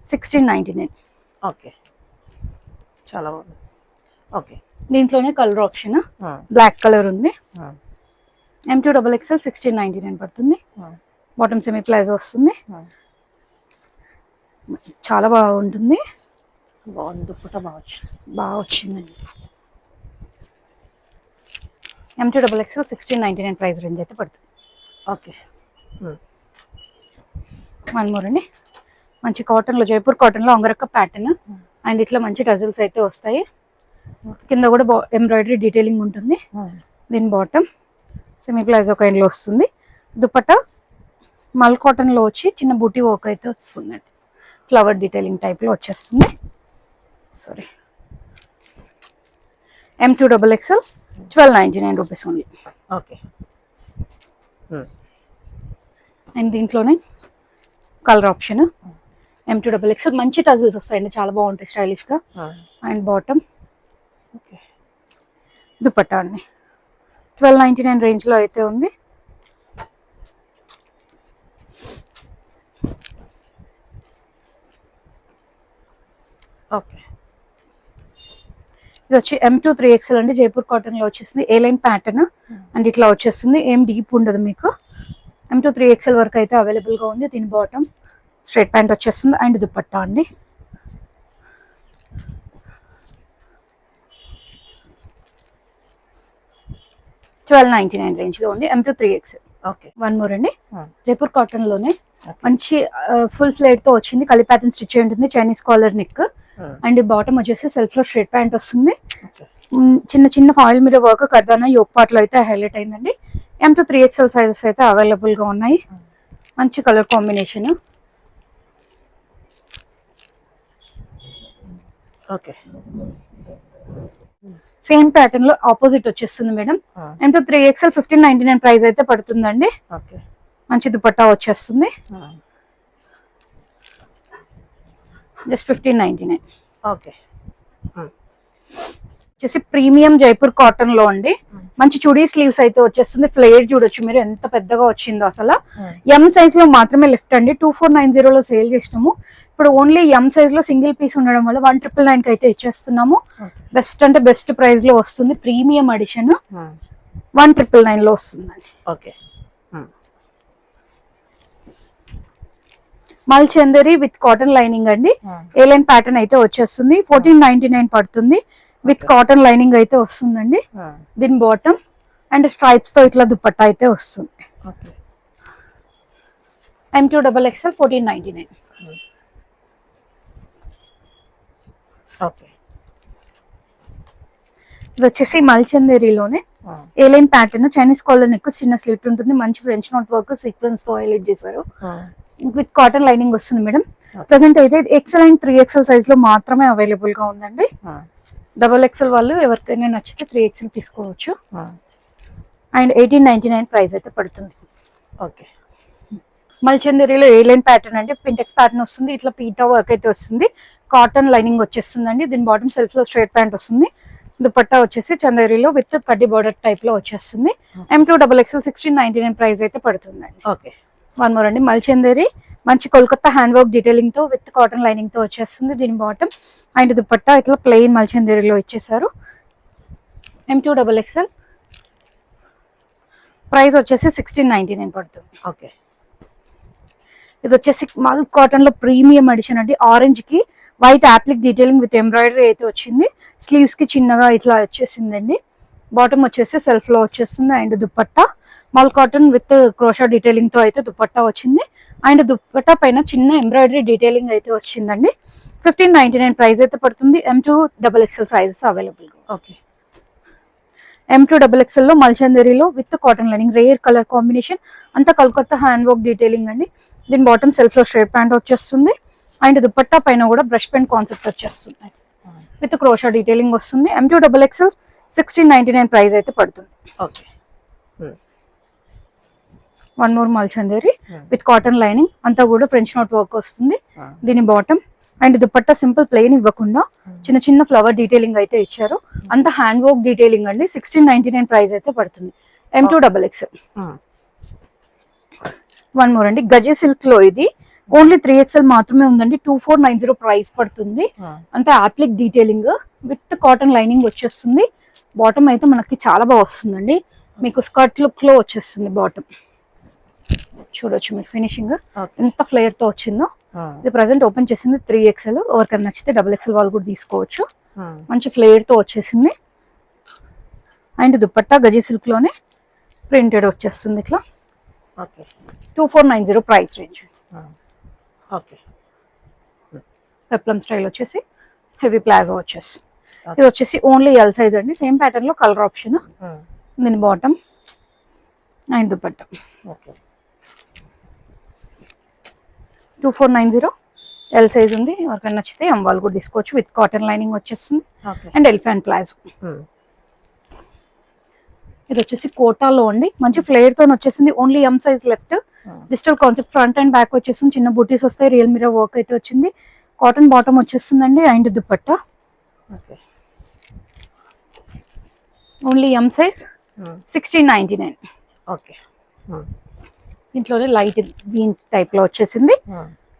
Speaker 2: 1699.
Speaker 3: ఓకే. చాలా బాగుంది. ఓకే.
Speaker 2: దీంట్లోనే కలర్ ఆప్షన్ బ్లాక్ కలర్ ఉంది. M2XXL 1699 పడుతుంది. బాటమ్ సెమీ ప్లాజో వస్తుంది. చాలా బాగుంటుంది,
Speaker 3: బాగుంది. దుప్పట బాగా వచ్చింది.
Speaker 2: బాగా వచ్చిందండి. M2XXL 1699 ప్రైస్ రేంజ్ అయితే పడుతుంది.
Speaker 3: ఓకే.
Speaker 2: వన్ మోర్ అండి, మంచి కాటన్లో, జైపూర్ కాటన్లో అంగరక్క ప్యాటర్న్ అండ్ ఇట్లా మంచి టజిల్స్ అయితే వస్తాయి. కింద కూడా ఎంబ్రాయిడరీ డీటెయిలింగ్ ఉంటుంది. దీని బాటమ్ సెమీ ప్లాజో కైండ్లో వస్తుంది. దుపట్టా మల్ కాటన్లో వచ్చి చిన్న బూటీ వర్క్ అయితే వస్తుందండి. ఫ్లవర్ డీటెయిలింగ్ టైప్లో వచ్చేస్తుంది. Sorry, M2XXL 1299 rupees only.
Speaker 3: Okay.
Speaker 2: And దీంట్లోనే కలర్ ఆప్షన్ M2XXL మంచి టజిల్స్ వస్తాయండి, చాలా బాగుంటాయి స్టైలిష్గా. And bottom
Speaker 3: okay.
Speaker 2: దుపట్టా అండి 1299 రేంజ్లో అయితే ఉంది.
Speaker 3: ఓకే.
Speaker 2: ఇది వచ్చి M2XXL అండి, జైపూర్ కాటన్లో వచ్చేసింది. ఏ లైన్ ప్యాటర్న్ అండ్ ఇట్లా వచ్చేస్తుంది, ఏం డీప్ ఉండదు మీకు. M2XXL వరకు అయితే అవైలబుల్గా ఉంది. దీని బాటమ్ స్ట్రైట్ ప్యాంట్ వచ్చేస్తుంది అండ్ దుపట్టా అండి. $1299 రేంజ్లో ఉంది M2XXL.
Speaker 3: ఓకే.
Speaker 2: వన్ మోర్ అండి, జైపూర్ కాటన్లోనే మంచి ఫుల్ ఫ్లేట్తో వచ్చింది. కలి ప్యాటర్న్ స్టిచ్ అయి ఉంటుంది, Chinese collar neck and bottom వచ్చేసి సెల్ఫ్లో స్ట్రైట్ ప్యాంట్ వస్తుంది. చిన్న చిన్న ఫాయిల్ మీద వర్క్ కర్దానా యోక్ పార్ట్లో అయితే హైలైట్ అయిందండి. M2XXL సైజెస్ అయితే అవైలబుల్గా ఉన్నాయి. మంచి colour combination.
Speaker 3: Okay.
Speaker 2: Same pattern లో ఆపోజిట్ వచ్చేస్తుంది మేడం. M2XXL 1599 ప్రైస్ అయితే పడుతుందండి.
Speaker 3: ఓకే.
Speaker 2: మంచి దుపట్టా వచ్చేస్తుంది, జస్ట్ 1599.
Speaker 3: ఓకే.
Speaker 2: వచ్చేసి ప్రీమియం జైపూర్ కాటన్ లో అండి, మంచి చుడీ స్లీవ్స్ అయితే వచ్చేస్తుంది. ఫ్లేర్ చూడొచ్చు మీరు ఎంత పెద్దగా వచ్చిందో అసలు. M సైజ్ లో మాత్రమే లిఫ్ట్ అండి, 2490 లో సేల్ చేసినాము. ఇప్పుడు ఓన్లీ M సైజ్ లో సింగిల్ పీస్ ఉండడం వల్ల 1999 కి అయితే ఇచ్చేస్తున్నాము. బెస్ట్ అంటే బెస్ట్ ప్రైస్ లో వస్తుంది. ప్రీమియం ఎడిషన్ 1999 లో వస్తుందండి.
Speaker 3: ఓకే.
Speaker 2: మల్ చందేరి విత్ కాటన్ లైనింగ్ అండి. ఏ లైన్ ప్యాటర్న్ అయితే వచ్చేస్తుంది. 1499 పడుతుంది. విత్ కాటన్ లైనింగ్ అయితే వస్తుందండి. దీని బాటమ్ అండ్ స్ట్రైప్స్ తో ఇట్లా దుపట్టా అయితే వస్తుంది. M2XXL 1499.
Speaker 3: ఓకే.
Speaker 2: ఇది వచ్చేసి మల్చందేరిలోనే A line pattern, Chinese collar neck, చిన్న స్లిట్ ఉంటుంది. మంచి ఫ్రెంచ్ నోట్ వర్క్ సీక్వెన్స్ తో హైలైట్ చేశారు. విత్ కాటన్ లైనింగ్ వస్తుంది మేడం. ప్రెసెంట్ అయితే XL అండ్ 3XL సైజ్ లో మాత్రమే అవైలబుల్ గా ఉందండి. XXL వాళ్ళు ఎవరికైనా నచ్చితే 3XL తీసుకోవచ్చు. అండ్ 1899 ప్రైస్ అయితే పడుతుంది.
Speaker 3: ఓకే.
Speaker 2: మల్చందేరిలో ఏ లైన్ ప్యాటర్న్ అంటే పింటెక్స్ ప్యాటర్న్ వస్తుంది. ఇట్లా పీటా వర్క్ అయితే వస్తుంది. కాటన్ లైనింగ్ వచ్చేస్తుందండి. దీని బాటమ్ సెల్ఫ్ లో స్ట్రైట్ ప్యాంట్ వస్తుంది. దుపట్టా వచ్చేసి చందేరిలో విత్ కడ్డీ బార్డర్ టైప్ లో వచ్చేస్తుంది. M2XXL 1699 ప్రైస్ అయితే పడుతుందండి.
Speaker 3: ఓకే.
Speaker 2: వన్ మోర్ అండి, మల్చందేరి మంచి కోల్కతా హ్యాండ్ వర్క్ డీటెయిలింగ్ తో విత్ కాటన్ లైనింగ్ తో వచ్చేస్తుంది. దీని బాటమ్ అండ్ దుపట్టా ఇట్లా ప్లెయిన్ మల్చందేరిలో ఇచ్చేసారు. M2XXL ప్రైస్ వచ్చేసి 1699 పడుతుంది.
Speaker 3: ఓకే.
Speaker 2: ఇది వచ్చేసి మల్ కాటన్ లో ప్రీమియం ఎడిషన్ అండి. ఆరెంజ్ కి white appliqué detailing with embroidery అయితే వచ్చింది. స్లీవ్స్ కి చిన్నగా ఇట్లా వచ్చేసిందండి. బాటమ్ వచ్చేసి సెల్ఫ్ లో వచ్చేస్తుంది అండ్ దుపట్టా మల్ కాటన్ విత్ క్రోషా డీటెయిలింగ్ తో అయితే దుపట్టా వచ్చింది. అండ్ దుపట్టా పైన చిన్న ఎంబ్రాయిడరీ డీటెయిలింగ్ అయితే వచ్చిందండి. 1599 ప్రైస్ అయితే పడుతుంది. M2XXL sizes available.
Speaker 3: Okay.
Speaker 2: M2XXL లో మల్చందేరిలో with cotton lining, rare colour combination, అంతా కలకత్తా హ్యాండ్ వర్క్ డీటెయిలింగ్ అండి. దీని బాటమ్ సెల్ఫ్ లో స్ట్రైట్ ప్యాంట్ వచ్చేస్తుంది అండ్ దుపట్టా పైన కూడా బ్రష్ పెయింట్ కాన్సెప్ట్ వచ్చేస్తుంది విత్ క్రోషా డీటెయిలింగ్ వస్తుంది. M2XXL 1699 ప్రైస్ అయితే పడుతుంది.
Speaker 3: Okay.
Speaker 2: One more mul chanderi with cotton lining, అంతా కూడా ఫ్రెంచ్ నోట్ వర్క్ వస్తుంది. దీని bottom and dupatta simple plain ఇవ్వకుండా చిన్న చిన్న ఫ్లవర్ డీటెయిలింగ్ అయితే ఇచ్చారు. అంత హ్యాండ్ వర్క్ డీటెయిలింగ్ అండి. 1699 ప్రైస్ అయితే పడుతుంది. M2XXL. వన్ మోర్ అండి, గజే సిల్క్ లో ఇది ఓన్లీ 3XL మాత్రమే ఉందండి. 2490 ప్రైస్ పడుతుంది. అంతే appliqué detailing with cotton lining వచ్చేస్తుంది. బాటమ్ అయితే మనకి చాలా బాగా వస్తుందండి. మీకు స్కర్ట్ లుక్ లో వచ్చేస్తుంది బాటమ్. చూడొచ్చు మీరు ఫినిషింగ్ ఎంత ఫ్లేర్ తో వచ్చిందో. ఇది ప్రజెంట్ ఓపెన్ చేసింది 3XL. ఎవరికైనా నచ్చితే XXL వాళ్ళు కూడా తీసుకోవచ్చు. మంచి ఫ్లేర్ తో వచ్చేసింది. అండ్ దుపట్టా గజీ సిల్క్ లోనే ప్రింటెడ్ వచ్చేస్తుంది ఇట్లా. 2490 ప్రైస్ రేంజ్. పెప్లమ్ స్టైల్ వచ్చేసి హెవీ ప్లాజో వచ్చేసి. ఇది వచ్చేసి ఓన్లీ ఎల్ సైజ్ అండి. సేమ్ ప్యాటర్న్ లో కలర్ ఆప్షన్. దీని bottom and dupatta. 2490 L size ఉంది. ఎవరికైనా నచ్చితే ఎం వాళ్ళు కూడా తీసుకోవచ్చు. విత్ కాటన్ లైనింగ్ వచ్చేస్తుంది అండ్ ఎలిఫెంట్ ప్లాజో. ఇది వచ్చేసి కోటాలో అండి. మంచి ఫ్లేర్ తో వచ్చేసింది. Only M size left. Digital concept front and back వచ్చేస్తుంది. చిన్న బూటీస్ వస్తాయి. రియల్ మిర్రర్ వర్క్ అయితే వచ్చింది. కాటన్ బాటమ్ వచ్చేస్తుందండి and dupatta. Only M size 1699. ఇంట్లోనే లైట్ గ్రీన్ టైప్ లో వచ్చేసింది.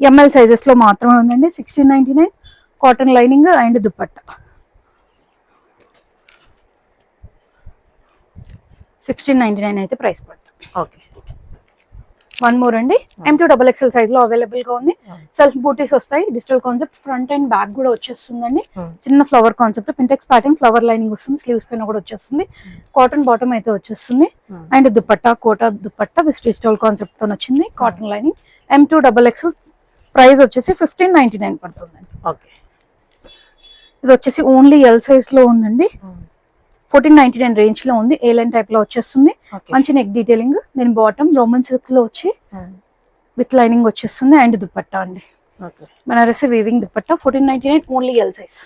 Speaker 2: ఎంఎల్ సైజెస్ లో మాత్రమే ఉందండి. 1699 కాటన్ లైనింగ్ అండ్ దుపట్టా. 1699 అయితే ప్రైస్ పడుతుంది. వన్ మోర్ అండి. M2XXL సైజ్ లో అవైలబుల్ గా ఉంది. సెల్ఫ్ బూటీస్ వస్తాయి. Digital concept front and back కూడా వచ్చేస్తుందండి. చిన్న flower concept pintucks pattern flower lining వస్తుంది. స్లీవ్స్ పైన కూడా వచ్చేస్తుంది. కాటన్ బాటమ్ అయితే వచ్చేస్తుంది and dupatta Kota dupatta with digital concept తో వచ్చింది. Cotton lining. M2XXL ప్రైస్ వచ్చేసి 1599 పడుతుందండి. ఇది వచ్చేసి ఓన్లీ ఎల్ సైజ్ లో ఉందండి. 1499 రేంజ్ లో ఉంది. ఏ లైన్ టైప్ లో వచ్చేస్తుంది. మంచి నెక్ డీటెయిలింగ్. దీని బాటమ్ రోమన్ సిల్క్ లో వచ్చి విత్ లైనింగ్ వచ్చేస్తుంది అండ్ దుపట్టా అండి. Banarasi weaving dupatta. 1499 only L size.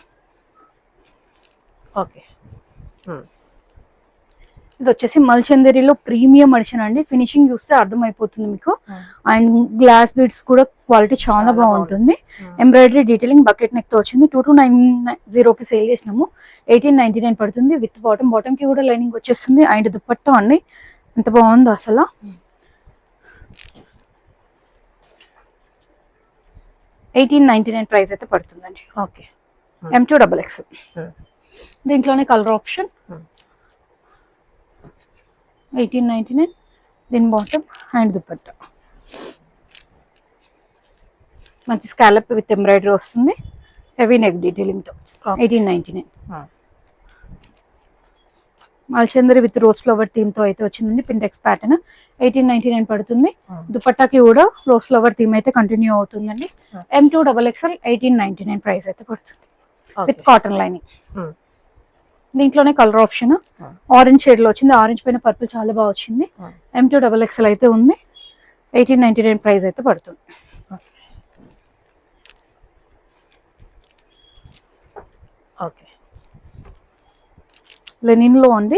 Speaker 2: ఇది వచ్చేసి మల్చందరిలో ప్రీమియం ఎడిషన్ అండి. ఫినిషింగ్ చూస్తే అర్థమైపోతుంది మీకు. అండ్ గ్లాస్ బీడ్స్ కూడా క్వాలిటీ చాలా బాగుంటుంది. ఎంబ్రాయిడరీ డీటెయిలింగ్ బకెట్ నెక్ తో వచ్చింది. 2290 కి సేల్ చేసినాము. 1899 పడుతుంది. విత్ బాటమ్ కి కూడా లైనింగ్ వచ్చేస్తుంది అండ్ దుపట్టా అండి. ఎంత బాగుందో అసలు. $1899 ప్రైస్ అయితే పడుతుందండి. M2XXL. దీంట్లోనే కలర్ ఆప్షన్. 1899 దీని బాటమ్ అండ్ దుపట్టా. మంచి స్కాలప్ విత్ ఎంబ్రాయిడరీ వస్తుంది. హెవీ నెక్ డీటెయిలింగ్ తో 1899. మల్చందరి విత్ రోజ్ ఫ్లవర్ థీమ్ తో అయితే వచ్చిందండి. Pintucks pattern. 1899 పడుతుంది. దుపట్టాకి కూడా రోజ్ ఫ్లవర్ థీమ్ అయితే కంటిన్యూ అవుతుందండి. M2XXL 1899 ప్రైస్ అయితే పడుతుంది విత్ కాటన్ లైనింగ్. దీంట్లోనే కలర్ ఆప్షన్ ఆరెంజ్ షేడ్ లో వచ్చింది. ఆరెంజ్ పైన పర్పుల్ చాలా బాగా వచ్చింది. M2XXL అయితే ఉంది. 1899 ప్రైస్ అయితే పడుతుంది. లెనిన్ లో అండి.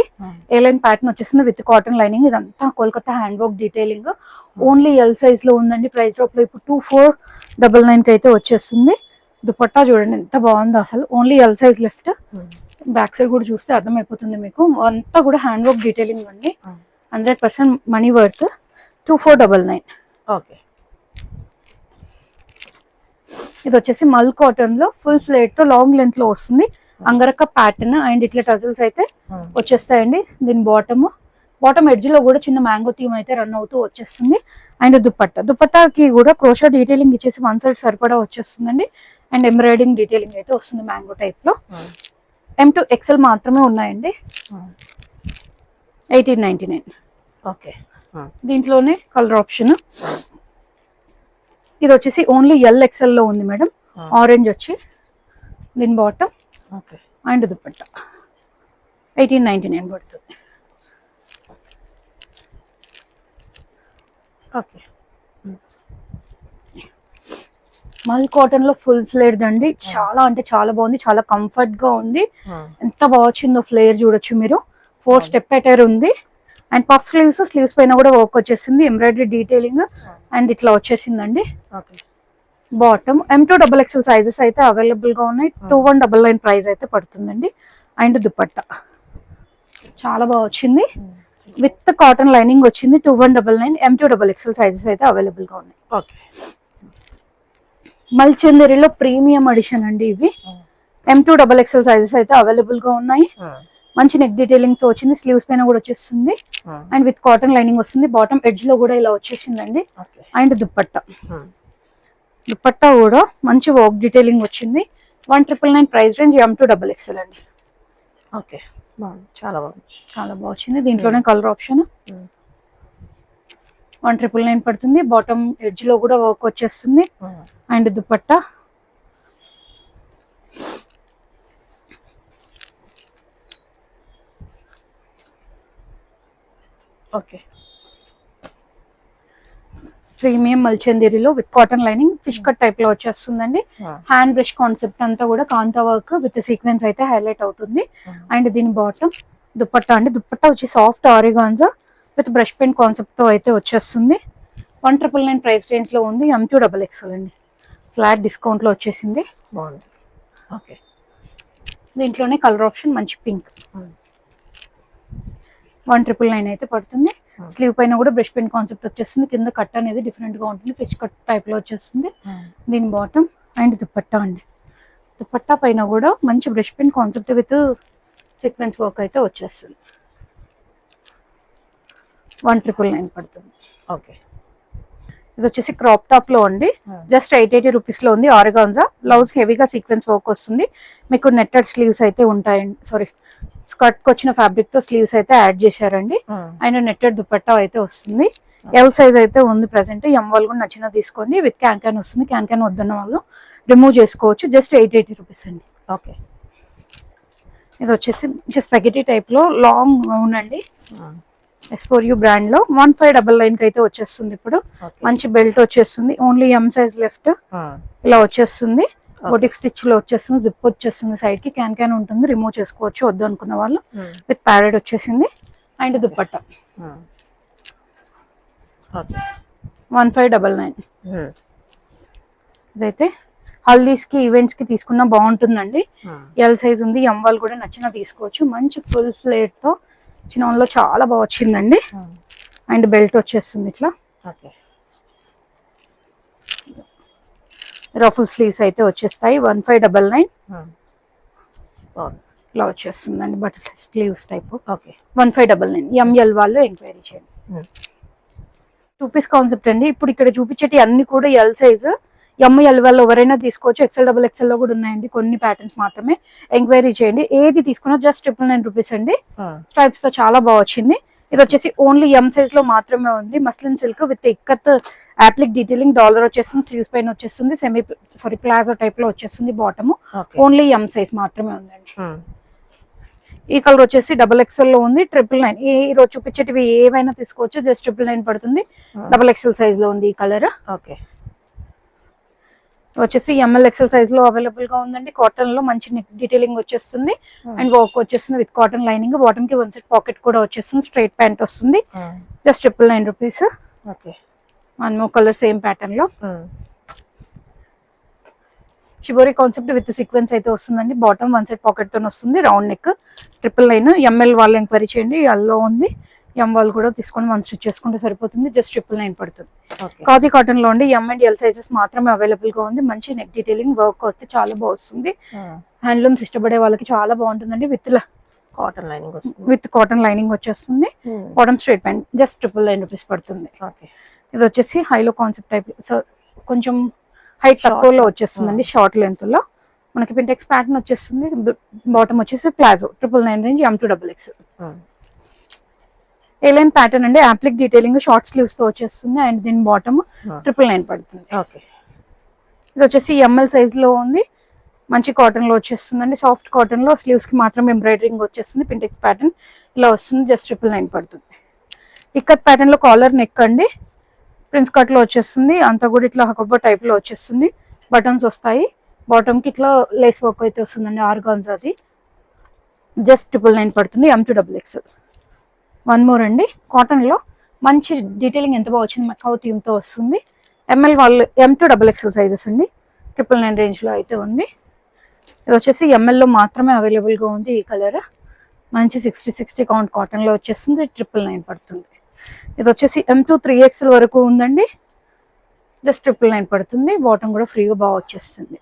Speaker 2: ఏ లైన్ ప్యాటర్న్ వచ్చేసింది విత్ కాటన్ లైనింగ్. ఇదంతా Kolkata hand work detailing. Only L size లో ఉందండి. ప్రైస్ డ్రాప్ లో ఇప్పుడు 2499 కి అయితే వచ్చేస్తుంది. దుపట్టా చూడండి ఎంత బాగుందో అసలు. Only L size left. Back side కూడా చూస్తే అర్థమైపోతుంది మీకు. అంతా కూడా హ్యాండ్ వర్క్ డీటెయిలింగ్ అండి. 100% మనీ వర్త్. 2499. ఇది వచ్చేసి మల్ కాటన్ లో ఫుల్ స్లేట్ తో లాంగ్ లెంత్ లో వస్తుంది. అంగరక్క ప్యాటర్న్ అండ్ ఇట్లా టజల్స్ అయితే వచ్చేస్తాయండి. దీని బాటమ్ ఎడ్జ్ లో కూడా చిన్న మ్యాంగో థీమ్ అయితే రన్ అవుతూ వచ్చేస్తుంది. అండ్ దుపట్టాకి కూడా క్రోషా డీటెయిలింగ్ ఇచ్చేసి వన్ సైడ్ సరిపడా వచ్చేస్తుందండి. అండ్ ఎంబ్రాయిడింగ్ డీటెయిలింగ్ అయితే వస్తుంది మ్యాంగో టైప్ లో. M2XL మాత్రమే ఉన్నాయండి. 1899. దీంట్లోనే కలర్ ఆప్షన్. ఇది వచ్చేసి ఓన్లీ LXL లో ఉంది మేడం. ఆరెంజ్ వచ్చి దీని బాటమ్ అండ్ దుపట్టా. 1899 పడుతుంది. మల్ కాటన్ లో ఫుల్ ఫ్లేర్ దండి. చాలా అంటే చాలా బాగుంది. చాలా కంఫర్ట్ గా ఉంది. ఎంత బాగా వచ్చిందో ఫ్లేర్ చూడొచ్చు మీరు. 4 స్టెప్ అటైర్ ఉంది. అండ్ పఫ్ స్లీవ్స్ పైన కూడా వర్క్ వచ్చేసింది. ఎంబ్రాయిడరీ డీటెయిలింగ్ అండ్ ఇట్లా వచ్చేసిందండి. బాటమ్ M2XXL సైజెస్ అయితే అవైలబుల్ గా ఉన్నాయి. 2199 ప్రైస్ అయితే పడుతుందండి. అండ్ దుపట్టా చాలా బాగా వచ్చింది. విత్ కాటన్ లైనింగ్ వచ్చింది. 2199. M2XXL సైజెస్ అయితే అవైలబుల్ గా ఉన్నాయి. మల్చందరిలో ప్రీమియం ఎడిషన్ అండి ఇవి. M2XXL సైజెస్ అయితే అవైలబుల్ గా ఉన్నాయి. మంచి నెక్ డీటెయిలింగ్ తో వచ్చింది. స్లీవ్స్ పైన కూడా వచ్చేస్తుంది. అండ్ విత్ కాటన్ లైనింగ్ వస్తుంది. బాటమ్ ఎడ్జ్ లో కూడా ఇలా వచ్చేసిందండి. అండ్ దుపట్టా దుపట్టా కూడా మంచి వర్క్ డీటెయిలింగ్ వచ్చింది. 1999 ప్రైస్ రేంజ్ M2XXL అండి.
Speaker 3: ఓకే, బాగుంది, చాలా బాగుంది.
Speaker 2: చాలా బాగా వచ్చింది. దీంట్లోనే కలర్ ఆప్షన్ 1999 పడుతుంది. బాటమ్ ఎడ్జ్ లో కూడా వర్క్ వచ్చేస్తుంది. అండ్ దుపట్టా
Speaker 3: ఓకే,
Speaker 2: ప్రీమియం మల్చందేరిలో with cotton lining fish cut type లో వచ్చేస్తుందండి. హ్యాండ్ బ్రష్ కాన్సెప్ట్ అంతా కూడా కాంతా వర్క్ విత్ సీక్వెన్స్ అయితే హైలైట్ అవుతుంది. అండ్ దీని బాటమ్ దుపట్టా అండి. దుపట్టా వచ్చి soft organza with brush paint concept తో అయితే వచ్చేస్తుంది. 1999 ప్రైస్ రేంజ్ లో ఉంది. M2XXL అండి. ఫ్లాట్ డిస్కౌంట్ లో వచ్చేసింది.
Speaker 3: బాగుంది. ఓకే,
Speaker 2: దీంట్లోనే కలర్ ఆప్షన్ మంచి పింక్ 1999 అయితే పడుతుంది. స్లీవ్ పైన కూడా బ్రష్ పెయింట్ కాన్సెప్ట్ వచ్చేస్తుంది. కింద కట్ అనేది డిఫరెంట్ గా ఉంటుంది. ఫిష్ కట్ టైప్ లో వచ్చేస్తుంది. దీని బాటమ్ అండ్ దుపట్టా అండి. దుపట్టా పైన కూడా మంచి brush paint concept with sequence work అయితే వచ్చేస్తుంది. 1999 పడుతుంది.
Speaker 3: ఓకే,
Speaker 2: ఇది వచ్చేసి క్రాప్ టాప్ లో అండి. జస్ట్ 880 రూపీస్ లో ఉంది. ఆర్గాన్జా బ్లౌజ్ హెవీగా సీక్వెన్స్ వర్క్ వస్తుంది. మీకు నెట్టెడ్ స్లీవ్స్ అయితే ఉంటాయండి. సారీ, స్కర్ట్ కి వచ్చిన ఫ్యాబ్రిక్ తో స్లీవ్స్ అయితే యాడ్ చేశారండి. అండ్ నెట్టెడ్ దుపట్టా అయితే వస్తుంది. ఎల్ సైజ్ అయితే ఉంది ప్రెసెంట్. ఎం వాళ్ళు కూడా నచ్చిన తీసుకోండి. విత్ క్యాన్ వస్తుంది. క్యాన్ వద్దన్న వాళ్ళు రిమూవ్ చేసుకోవచ్చు. జస్ట్ 880 రూపీస్ అండి.
Speaker 3: ఓకే,
Speaker 2: ఇది వచ్చేసి స్పెగెటీ టైప్ లో లాంగ్ గౌన్ అండి. S4U బ్రాండ్ లో 1599 కి అయితే వచ్చేస్తుంది. ఇప్పుడు మంచి బెల్ట్ వచ్చేస్తుంది. ఓన్లీ ఎం సైజ్ లెఫ్ట్ ఇలా వచ్చేస్తుంది. బొటిక్ స్టిచ్ లో వచ్చేస్తుంది. జిప్ వచ్చేస్తుంది. సైడ్ కి క్యాన్ ఉంటుంది. రిమూవ్ చేసుకోవచ్చు వద్దు అనుకున్న వాళ్ళు. విత్ ప్యారెడ్ వచ్చేసింది. అండ్ దుపట్టా 1599. ఇదైతే హల్దీస్ కి ఈవెంట్స్ కి తీసుకున్నా బాగుంటుందండి. ఎల్ సైజ్ ఉంది. ఎం వాళ్ళు కూడా నచ్చినా తీసుకోవచ్చు. మంచి ఫుల్ ఫ్లేట్ తో చిన్నలో చాలా బాగా వచ్చిందండి. అండ్ బెల్ట్ వచ్చేస్తుంది ఇట్లా. రఫుల్ స్లీవ్స్ అయితే వచ్చేస్తాయి. 1599 ఇలా వచ్చేస్తుందండి. Butterfly sleeves type. 1599. ఎంఎల్ వాళ్ళు ఎంక్వైరీ చేయండి. 2 పీస్ కాన్సెప్ట్ అండి. ఇప్పుడు ఇక్కడ చూపించేటి అన్ని కూడా ఎల్ సైజ్. ఎంఎల్ వాళ్ళు ఎవరైనా తీసుకోవచ్చు. XL లో కూడా ఉన్నాయండి. కొన్ని ప్యాటర్న్స్ మాత్రమే ఎంక్వైరీ చేయండి. ఏది తీసుకున్నా జస్ట్ 999 రూపీస్ అండి. స్ట్రైప్స్ తో చాలా బాగా వచ్చింది. ఇది వచ్చేసి ఓన్లీ ఎం సైజ్ లో మాత్రమే ఉంది. Muslin silk with ikat appliqué detailing dollar వచ్చేస్తుంది. స్లీవ్స్ పైన వచ్చేస్తుంది. ప్లాజో టైప్ లో వచ్చేస్తుంది. బాటమ్ ఓన్లీ ఎం సైజ్ మాత్రమే ఉందండి. ఈ కలర్ వచ్చేసి XXL లో ఉంది. 999. ఈ రోజు చూపించేటివి ఏవైనా తీసుకోవచ్చు. జస్ట్ 999 పడుతుంది. XXL సైజ్ లో ఉంది ఈ కలర్.
Speaker 3: ఓకే,
Speaker 2: వచ్చేసి ML XL సైజ్ లో అవైలబుల్ గా ఉందండి. కాటన్ లో మంచి నెక్ డీటెయిలింగ్ వచ్చేస్తుంది. అండ్ వర్క్ వచ్చేస్తుంది విత్ కాటన్ లైనింగ్. బాటమ్ కి 1 సెట్ పాకెట్ కూడా వచ్చేస్తుంది. స్ట్రైట్ ప్యాంట్ వస్తుంది. Just 999 rupees.
Speaker 3: Okay,
Speaker 2: one more colour same pattern లో షిబోరి కాన్సెప్ట్ విత్ సీక్వెన్స్ అయితే వస్తుందండి. బాటమ్ 1 సెట్ పాకెట్ తో వస్తుంది. Round neck 999. ఎంఎల్ వాళ్ళు ఎంక్వైరీ చేయండి. ఎల్లో ఉంది. ఎం వాళ్ళు కూడా తీసుకొని 1 స్టిచ్ చేసుకుంటే సరిపోతుంది. జస్ట్ 999 పడుతుంది. ఖాదీ కాటన్ లో అండి. ఎం అండ్ ఎల్ సైజెస్ మాత్రమే అవైలబుల్ గా ఉంది. మంచి నెక్ డీటెయిలింగ్ వర్క్ వస్తే చాలా బాగుంది. హ్యాండ్లూమ్స్ ఇష్టపడే వాళ్ళకి చాలా బాగుంటుందండి. విత్
Speaker 3: కాటన్ లైనింగ్ వస్తుంది.
Speaker 2: విత్ కాటన్ లైనింగ్ వచ్చేస్తుంది. Bottom straight pant just 999 rupees పడుతుంది. ఇది వచ్చేసి హైలో కాన్సెప్ట్ టైప్. సో కొంచెం హైట్ తక్కువలో వచ్చేస్తుందండి. షార్ట్ లెంత్ లో మనకి పింటెక్స్ ప్యాటర్న్ వచ్చేస్తుంది. బాటమ్ వచ్చేసి palazzo 999 range M2XXL. A-line pattern అండి. యాప్లిక్ డీటెయిలింగ్ షార్ట్ స్లీవ్స్ తో వచ్చేస్తుంది. అండ్ దీని బాటమ్ 999 పడుతుంది. ఇది వచ్చేసి ఎంఎల్ సైజ్ లో ఉంది. మంచి కాటన్ లో వచ్చేస్తుందండి. సాఫ్ట్ కాటన్ లో స్లీవ్స్ కి మాత్రం ఎంబ్రాయిడరింగ్ వచ్చేస్తుంది. పింటెక్స్ ప్యాటర్న్ ఇలా వస్తుంది. జస్ట్ 999 పడుతుంది. ఇక్కత్ ప్యాటర్న్ లో కాలర్ నెక్ అండి. ప్రిన్స్ కట్ లో వచ్చేస్తుంది. అంతా కూడా ఇట్లా హకబ్బా టైప్ లో వచ్చేస్తుంది. బటన్స్ వస్తాయి. బాటమ్ కి ఇట్లా లేస్ వర్క్ అయితే వస్తుందండి. ఆర్గాన్జాది జస్ట్ 999 పడుతుంది. M2XXL. వన్ మోర్ అండి. కాటన్ లో మంచి డీటెయిలింగ్ ఎంత బాగా వచ్చింది. మక్కౌ థీమ్ తో వస్తుంది. ఎంఎల్ వాళ్ళు M2XXL సైజెస్ అండి. 999 రేంజ్ లో అయితే ఉంది. ఇది వచ్చేసి ఎంఎల్ లో మాత్రమే అవైలబుల్ గా ఉంది. ఈ కలర్ మంచి 60 కౌంట్ కాటన్ లో వచ్చేస్తుంది. 999 పడుతుంది. ఇది వచ్చేసి M2 3XL వరకు ఉందండి. జస్ట్ 999 పడుతుంది. బాటమ్ కూడా ఫ్రీగా బాగా వచ్చేస్తుంది.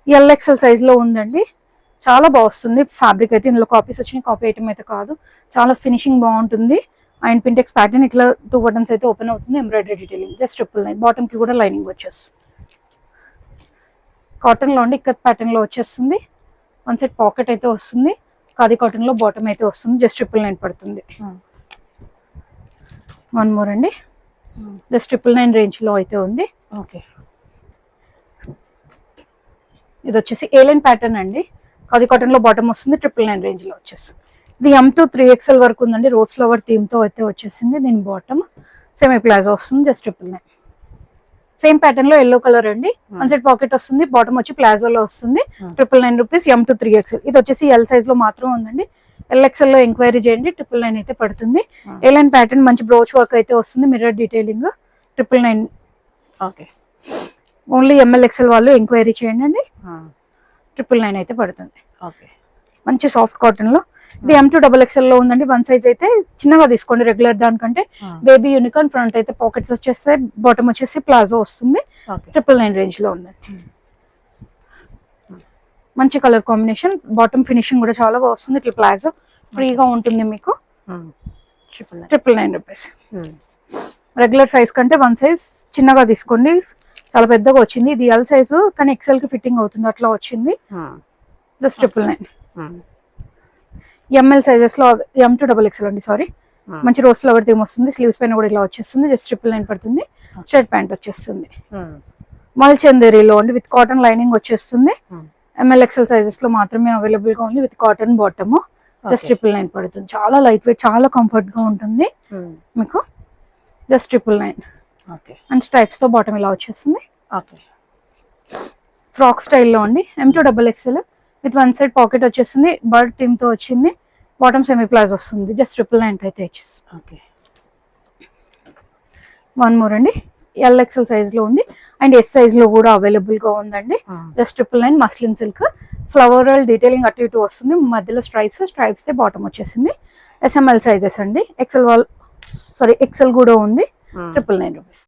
Speaker 2: LXL సైజ్ లో ఉందండి. చాలా బాగా వస్తుంది ఫ్యాబ్రిక్ అయితే. ఇందులో కాపీస్ వచ్చినాయి. కాపీ ఐటమ్ అయితే కాదు. చాలా ఫినిషింగ్ బాగుంటుంది. అండ్ పింటెక్స్ ప్యాటర్న్ ఇట్లా 2 బటన్స్ అయితే ఓపెన్ అవుతుంది. Embroidery detailing just 999. బాటమ్ కి కూడా లైనింగ్ వచ్చేస్తుంది. కాటన్ లో అండి ఇక్కత్ ప్యాటర్న్ లో వచ్చేస్తుంది. వన్ సైడ్ పాకెట్ అయితే వస్తుంది. ఖాదీ కాటన్ లో బాటమ్ అయితే వస్తుంది. జస్ట్ 999 పడుతుంది. వన్ మోర్ అండి జస్ట్ 999 రేంజ్ లో అయితే ఉంది.
Speaker 3: ఓకే.
Speaker 2: ఇది వచ్చేసి ఏలైన్ ప్యాటర్న్ అండి. ఖాదీ కాటన్ లో బాటమ్ వస్తుంది. 999 రేంజ్ లో వచ్చేస్తుంది. ఇది M to 3XL వరకు ఉందండి. రోజ్ ఫ్లవర్ థీమ్ తో అయితే వచ్చేసింది. దీని బాటమ్ సెమీ ప్లాజో వస్తుంది. జస్ట్ 999. సేమ్ ప్యాటర్న్ లో ఎల్లో కలర్ అండి. వన్ సైడ్ పాకెట్ వస్తుంది. బాటమ్ వచ్చి ప్లాజోలో వస్తుంది. 999 రూపీస్. M to 3XL. ఇది వచ్చేసి ఎల్ సైజ్ లో మాత్రం ఉందండి. LXL లో ఎంక్వైరీ చేయండి. 999 అయితే పడుతుంది. ఏలైన్ ప్యాటర్న్ మంచి బ్రోచ్ వర్క్ అయితే వస్తుంది. Mirror detailing 999.
Speaker 3: Okay.
Speaker 2: Only MLXL వాళ్ళు ఎంక్వైరీ చేయండి అండి. 999 అయితే పడుతుంది.
Speaker 3: ఓకే.
Speaker 2: మంచి సాఫ్ట్ కాటన్ లో. ఇది M to XXL లో ఉందండి. వన్ సైజ్ అయితే చిన్నగా తీసుకోండి రెగ్యులర్ దానికంటే. బేబీ యూనికార్న్ ఫ్రంట్ అయితే పాకెట్స్ వచ్చేస్తాయి. బాటమ్ వచ్చేసి ప్లాజో వస్తుంది. 999 రేంజ్ లో ఉందండి. మంచి కలర్ కాంబినేషన్. బాటమ్ ఫినిషింగ్ కూడా చాలా బాగా వస్తుంది. ఇట్లా ప్లాజో ఫ్రీగా ఉంటుంది మీకు. 999 రూపీస్. రెగ్యులర్ సైజ్ కంటే వన్ సైజ్ చిన్నగా తీసుకోండి. చాలా పెద్దగా వచ్చింది. ఇది ఎల్ సైజు కానీ XL కి ఫిట్టింగ్ అవుతుంది. అట్లా వచ్చింది. జస్ట్ 999. ML సైజెస్ లో M to XXL అండి. సారీ. మంచి రోజ్ ఫ్లవర్ థీమ్ వస్తుంది. స్లీవ్స్ పైన కూడా ఇలా వచ్చేస్తుంది. జస్ట్ 999 పడుతుంది. స్ట్రైట్ ప్యాంట్ వచ్చేస్తుంది. మల్చందేరీలో అండి విత్ కాటన్ లైనింగ్ వచ్చేస్తుంది. MLXL సైజెస్ లో మాత్రమే అవైలబుల్ గా ఉంది. విత్ కాటన్ బాటమ్ జస్ట్ 999 పడుతుంది. చాలా లైట్ వెయిట్, చాలా కంఫర్ట్ గా ఉంటుంది మీకు. జస్ట్ 999. అండ్ స్ట్రైప్స్ తో బాటమ్ ఇలా వచ్చేస్తుంది. ఫ్రాక్ స్టైల్లో అండి. M to XXL with one side pocket వచ్చేస్తుంది. బర్డ్ థీమ్ తో వచ్చింది. బాటమ్ సెమీ ప్లాజ్ వస్తుంది. జస్ట్ 999 అయితే వచ్చేస్తుంది. వన్ మోర్ అండి. LXL సైజ్ లో ఉంది. అండ్ S సైజ్ లో కూడా అవైలబుల్ గా ఉందండి. Just 999. Muslin silk floral detailing అటు ఇటు వస్తుంది. మధ్యలో స్ట్రైప్స్ తో బాటమ్ వచ్చేసింది. SML సైజెస్ అండి. XL కూడా ఉంది. 999 రూపీస్.